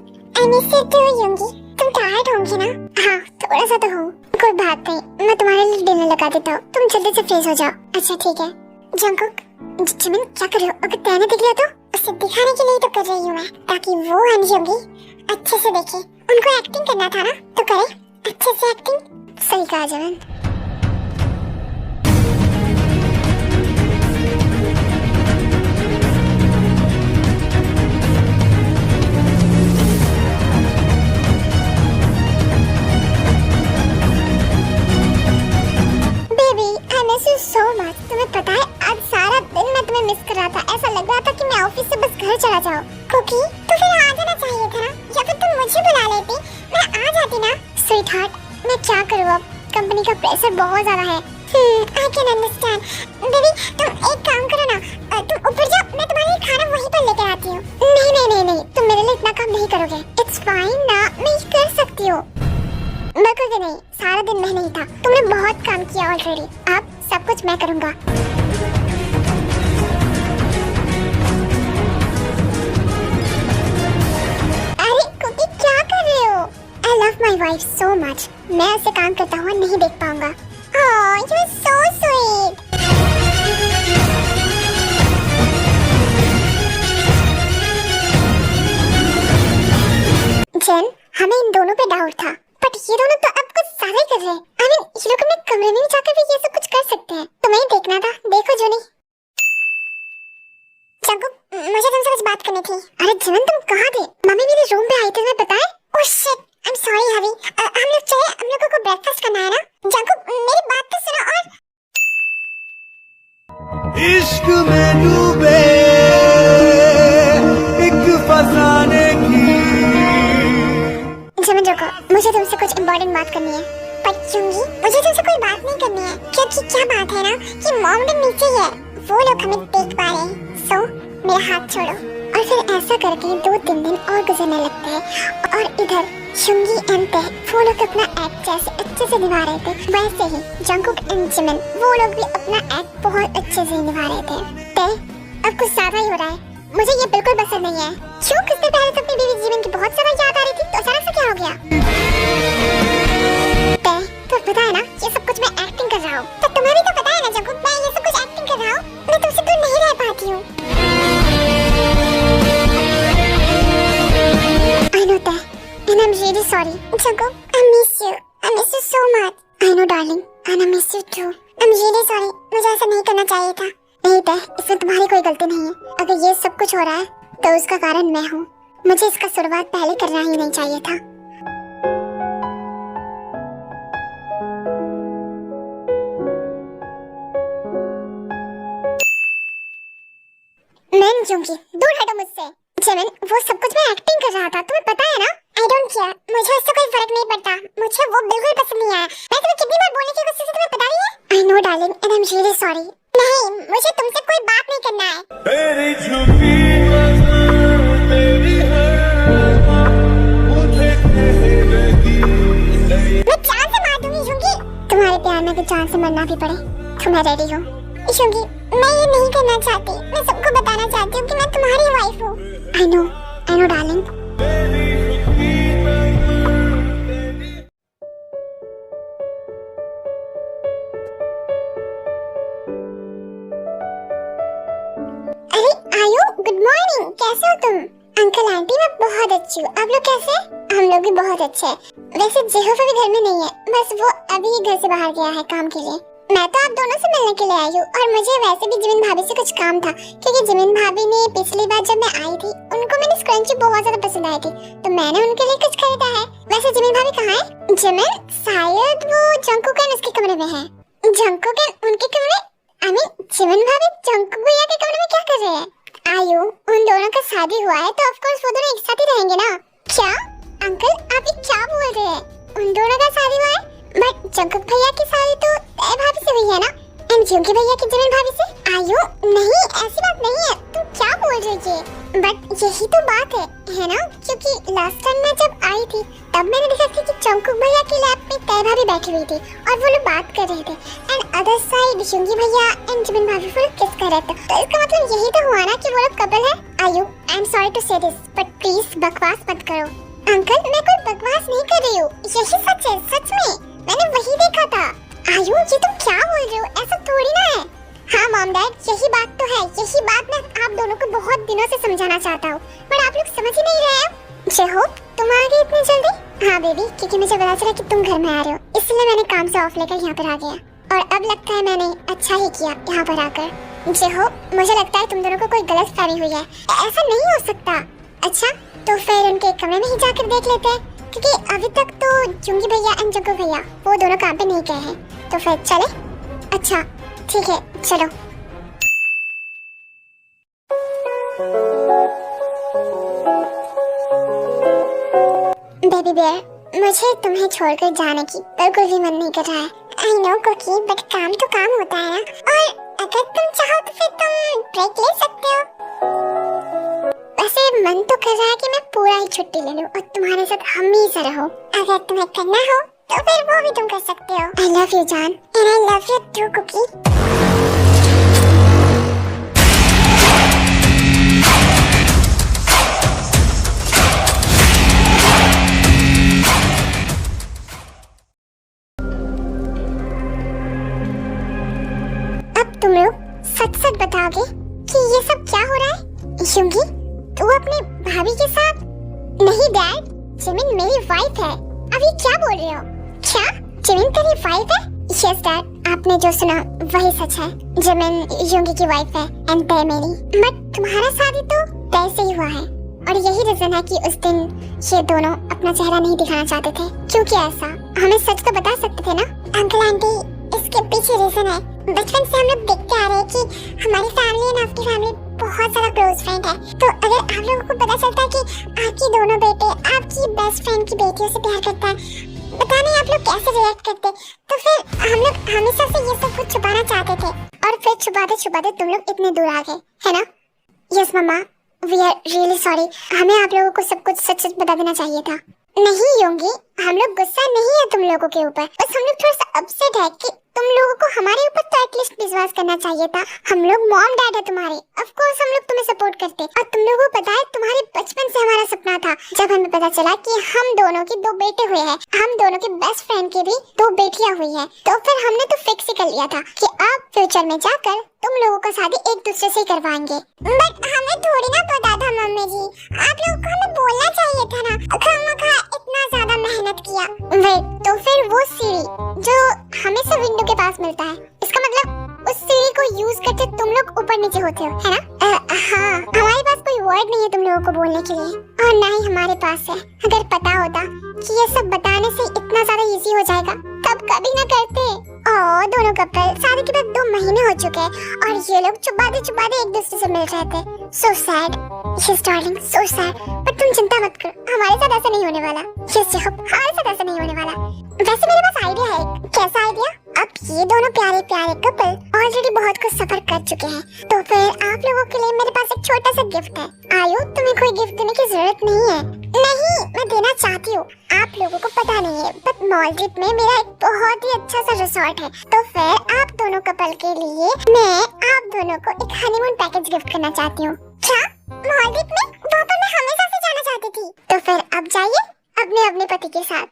I miss you too युगी। तुम टायर्ड होंगी ना? हाँ, थोड़ा सा तो हूँ। कोई बात नहीं, मैं तुम्हारे लिए डिनर लगा देता हूँ। तुम जल्दी से फ्रेश हो जाओ। अच्छा ठीक है। जंकुक, जिमिन क्या कर रहे हो? अगर तय ने देख लिया तो? उसे दिखाने के लिए तो कर रही हूँ मैं, ताकि वो युगी अच्छे से देखे। उनको एक्टिंग करना था ना, तो करे अच्छे से एक्टिंग। सही कहा Jimin. Baby, I miss you so much. तुम्हें पता है, आज सारा दिन मैं तुम्हें मिस कर रहा था। ऐसा लग रहा था कि मैं ऑफिस से बस घर चला जाऊँ। कुकी, तो फिर आ जाना चाहिए था ना, या फिर तुम मुझे बुला लेती, मैं आ जाती ना। स्वीट हार्ट, मैं क्या करूँ अब? कंपनी का प्रेशर बहुत ज्यादा है। I can understand. बेबी, तुम एक काम करो ना, तुम ऊपर जाओ, मैं तुम्हारे लिए खाना वहीं पर लेकर आती हूँ। नहीं नहीं नहीं नहीं, तुम मेरे लिए इतना काम नहीं करोगे। इट्स फाइन ना, मैं ये कर सकती हूँ। बिल्कुल नहीं, सारा दिन मैं नहीं था। तुमने बहुत काम किया ऑलरेडी, अब सब कुछ मैं करूँगा। I love my wife so much। मैं ऐसे काम करता हुआ नहीं देख पाऊंगा। Oh, you're so sweet। जन, हमें इन दोनों पे डाउट था, बट ये दोनों तो अब कुछ ज्यादा ही कर रहे हैं। I mean, ये लोग अपने कमरे में भी जाकर भी ये सब कुछ कर सकते हैं। तुम्हें देखना था, देखो जुनी। जंकुक, मुझे तुमसे कुछ बात करनी थी। अरे जिमिन, तुम कहाँ थे? मम्मी मेरे रूम पे आई थी, तुम्हें पता है? ओह शिट, I'm sorry हरी। हम लोगों को ब्रेकफास्ट करना है ना? जंकुक, मेरी बात तो सुनो। और इश्क में डूबे एक फसाने की। जिमिन रुको, मुझे तुमसे कुछ इम्पोर्टेंट बात करनी है। पर युगी, मुझे तुमसे कोई बात नहीं करनी है, क्योंकि क्या बात है ना कि मॉम भी नीचे ही है, वो लोग हमें देख पा रहे हैं। सो मेरा हाथ छोड़ो। और फिर ऐसा करके 2-3 दिन और गुजरने लगते हैं, और इधर युगी एंड तय वो लोग अपना एक्ट जैसे अच्छे से निभा रहे थे, वैसे ही जंकुक एंड जिमिन वो लोग भी अपना एक्ट बहुत अच्छे से निभा रहे थे। तय, अब कुछ ज्यादा ही हो रहा है, मुझे ये बिल्कुल पसंद नहीं है। क्यों? कुछ देर पहले तो अपनी बीवी जिमिन की बहुत ज्यादा याद आ रही थी, तो अचानक से क्या हो गया? तय, तो पता है ना, ये सब कुछ मैं एक्टिंग कर रहा हूँ। तो तुम्हें भी तो पता है ना जंकुक, मैं ये सब कुछ एक्टिंग कर रहा हूँ। मैं तुमसे दूर नहीं रह पाती हूँ। I know Teh, and I'm really sorry। Jungkook, I miss you। I miss you so much। I know darling, and I miss you too। I'm really sorry। मुझे ऐसा नहीं करना चाहिए था। नहीं Teh, इसमें तुम्हारी कोई गलती नहीं है। अगर ये सब कुछ हो रहा है, तो उसका कारण मैं हूँ। मुझे इसका शुरुआत पहले करना ही नहीं चाहिए था। मैं जूंगी, दूर हटो मुझसे। जिमिन वो सब कुछ मैं एक्टिंग कर रहा था, तुम्हें पता है ना। आई डोंट केयर, मुझे उससे कोई फर्क नहीं पड़ता, मुझे वो बिल्कुल पसंद नहीं आया। मैं तुम्हें कितनी बार बोलने की कोशिश की, तुम्हें पता नहीं है। I know darling and I am really sorry. नहीं, मुझे तुमसे कोई बात नहीं करना है। तेरी झुकी नजर मेरी है मुझे कहलगी नहीं। मैं जान से मार दूंगी युंगी। तुम्हारे प्यार में अगर जान से मरना भी पड़े तो मैं रेडी हूँ युंगी। मैं ये नहीं करना चाहती, मैं सबको बताना चाहती हूँ कि मैं तुम्हारी वाइफ हूँ। I know darling. अरे आयु, गुड मॉर्निंग, कैसे हो तुम? अंकल आंटी मैं बहुत अच्छी हूँ, आप लोग कैसे? हम लोग भी बहुत अच्छे हैं। वैसे जेहोफा भी घर में नहीं है, बस वो अभी घर से बाहर गया है काम के लिए। मैं तो आप दोनों से मिलने के लिए आई हूँ, और मुझे वैसे भी जिमिन भाभी से कुछ काम था, क्योंकि जिमिन भाभी ने पिछली बार जब मैं आई थी उनको मेरी स्क्रंची बहुत ज्यादा पसंद आई थी, तो मैंने उनके लिए कुछ खरीदा है। वैसे जिमिन भाभी कहाँ है? जिमिन शायद वो जंकुकन उसके कमरे में है। जंकुकन उनके कमरे? आई मीन जिमिन भाभी जंकुक भैया के कमरे में क्या कर रहे हैं? आयु, उन दोनों का शादी हुआ है तो ऑफ कोर्स वो दोनों एक साथ ही रहेंगे ना। क्या अंकल आप ये क्या बोल रहे हैं? उन दोनों का शादी हुआ है, बट जंकुक भैया की शादी तो तय भाभी से हुई है ना, एंड जुंगी भैया की जिमिन भाभी से। आयु नहीं, ऐसी बात नहीं है, तुम क्या बोल रही है? बट यही तो बात है ना, क्योंकि लास्ट टाइम मैं जब आई थी तब मैंने देखा था कि जंकुक भैया की लैब पे तय भाभी बैठी हुई थी और वो लोग बात कर रहे थे, एंड अदर साइड जुंगी भैया एंड जिमिन भाभी वो लोग किस कर रहे थे। तो इसका मतलब यही तो हुआ ना कि वो लोग कपल है। आयु आई एम सॉरी टू से दिस, बट प्लीज बकवास मत करो। अंकल मैं कोई बकवास नहीं कर रही हूँ, यही सच है, सच में मैंने वही देखा था। आयु ये तुम क्या बोल रहे हो, ऐसा थोड़ी ना है। हाँ मॉम डैड, यही बात तो है, यही बात मैं आप दोनों को बहुत दिनों से समझाना चाहता हूँ, पर आप लोग समझ ही नहीं रहे हो। जेहोप तुम आ गए इतनी जल्दी? हाँ बेबी, क्योंकि मुझे पता चला कि तुम घर में आ रहे हो, इसलिए मैंने काम से ऑफ लेकर यहाँ पर आ गया, और अब लगता है मैंने अच्छा ही किया यहाँ पर आकर। जेहोप मुझे लगता है तुम दोनों को कोई गलत फहमी हुई है, ऐसा नहीं हो सकता। अच्छा तो फिर उनके कमरे में ही जाकर देख लेते हैं, क्योंकि अभी तक तो जुंगी भैया एंड जंकुक भैया वो दोनों काम पे नहीं गए हैं, तो फिर चले? अच्छा ठीक है चलो। बेबी बेयर, मुझे तुम्हें छोड़कर जाने की बिल्कुल भी मन नहीं कर रहा है। आई नो कुकी, बट काम तो काम होता है ना, और अगर तुम चाहो तो फिर तुम ब्रेक ले सकते हो। वैसे मन तो कर रहा है कि मैं पूरा ही छुट्टी ले लूं और तुम्हारे साथ हमेशा रहूं। अगर तुम्हें करना हो तो फिर वो भी तुम कर सकते हो। आई लव यू जान, and I love you too cookie. अब तुम लोग सच सच बताओगे कि ये सब क्या हो रहा है? युंगी तू अपनी भाभी के साथ? नहीं डैड, जिमिन मेरी वाइफ है। अभी क्या बोल रहे हो? क्या जिमिन तेरी वाइफ है? यस डैड, आपने जो सुना वही सच है। जिमिन युंगी की वाइफ है एंड तय मेरी। बट तुम्हारा शादी तो तय से ही हुआ है, और यही रीजन है कि उस दिन ये दोनों अपना चेहरा नहीं दिखाना चाहते थे। क्योंकि ऐसा हमें सच तो बता सकते थे ना। अंकल आंटी इसके पीछे रीजन है, बचपन से हम लोग देखते आ रहे हैं कि हमारी फैमिली और आपकी फैमिली बहुत ज्यादा क्लोज फ्रेंड है। तो अगर आप लोगों को पता चलता है कि आपकी दोनों बेटे आपकी बेस्ट फ्रेंड की बेटियों से प्यार करता है, पता नहीं आप लोग कैसे रिएक्ट करते। तो फिर हम लोग हमेशा से ये सब कुछ छुपाना चाहते थे, और फिर छुपाते छुपाते तुम लोग इतने दूर आ गए, है ना? Yes mama, we are really sorry. हमें आप लोगों को सब कुछ सच सच बता देना चाहिए था। नहीं योंगी, हम लोग गुस्सा नहीं है तुम लोगों के ऊपर, बस हम लोग थोड़ा सा अपसेट है कि तुम लोगों को हमारे ऊपर तो एटलीस्ट विश्वास करना चाहिए था। हम लोग मॉम डैड है तुम्हारे, ऑफ कोर्स हम लोग तुम्हें सपोर्ट करते, और तुम लोगों को पता है तुम्हारे बचपन से हमारा सपना था। जब हमें पता चला कि हम दोनों के 2 बेटे हुए हैं, हम दोनों के बेस्ट फ्रेंड की भी 2 बेटियां हुई हैं, तो फिर हमने तो फिक्स ही कर लिया था कि अब फ्यूचर में जाकर तुम लोगों का शादी एक दूसरे से ही करवाएंगे। बट हमें थोड़ी ना पता था मम्मी जी, आप लोगों को हमें बोलना चाहिए था ना। खामखा इतना ज्यादा मेहनत किया। वेट, तो फिर वो सीढ़ी जो हमेशा विंडो के पास मिलता है, इसका मतलब उस सीढ़ी को यूज करके तुम लोग ऊपर नीचे होते हो, है ना? हाँ, हमारे पास कोई वर्ड नहीं है तुम लोगों को बोलने के लिए, और ना ही हमारे पास है। अगर पता होता कि ये सब बताने से इतना ज्यादा इजी हो जाएगा तब कभी ना करते। और दोनों कपल शादी के बाद 2 महीने हो चुके हैं और ये लोग चुपाते चुपाते एक दूसरे से मिल रहे थे। So sad, yes darling, so sad. पर तुम चिंता मत करो, हमारे साथ ऐसा नहीं होने वाला। यस जेकब, हमारे साथ ऐसा नहीं होने वाला। वैसे मेरे पास आइडिया है एक। कैसा आइडिया? अब ये दोनों प्यारे प्यारे कपल ऑलरेडी बहुत कुछ सफर कर चुके हैं, तो फिर आप लोगों के लिए मेरे पास एक छोटा सा गिफ्ट है। आयो, तुम्हें कोई गिफ्ट देने की जरूरत नहीं है। नहीं, मैं देना चाहती हूँ, आप लोगों को पता नहीं है, बट मालदीव में मेरा एक बहुत ही अच्छा सा रिसोर्ट है। तो फिर आप दोनों कपल के लिए मैं आप दोनों को एक हनीमून पैकेज गिफ्ट करना चाहती हूँ। क्या मालदीव में? वहाँ पर मैं हमेशा से जाना चाहती थी। तो फिर अब जाइए अपने अपने पति के साथ।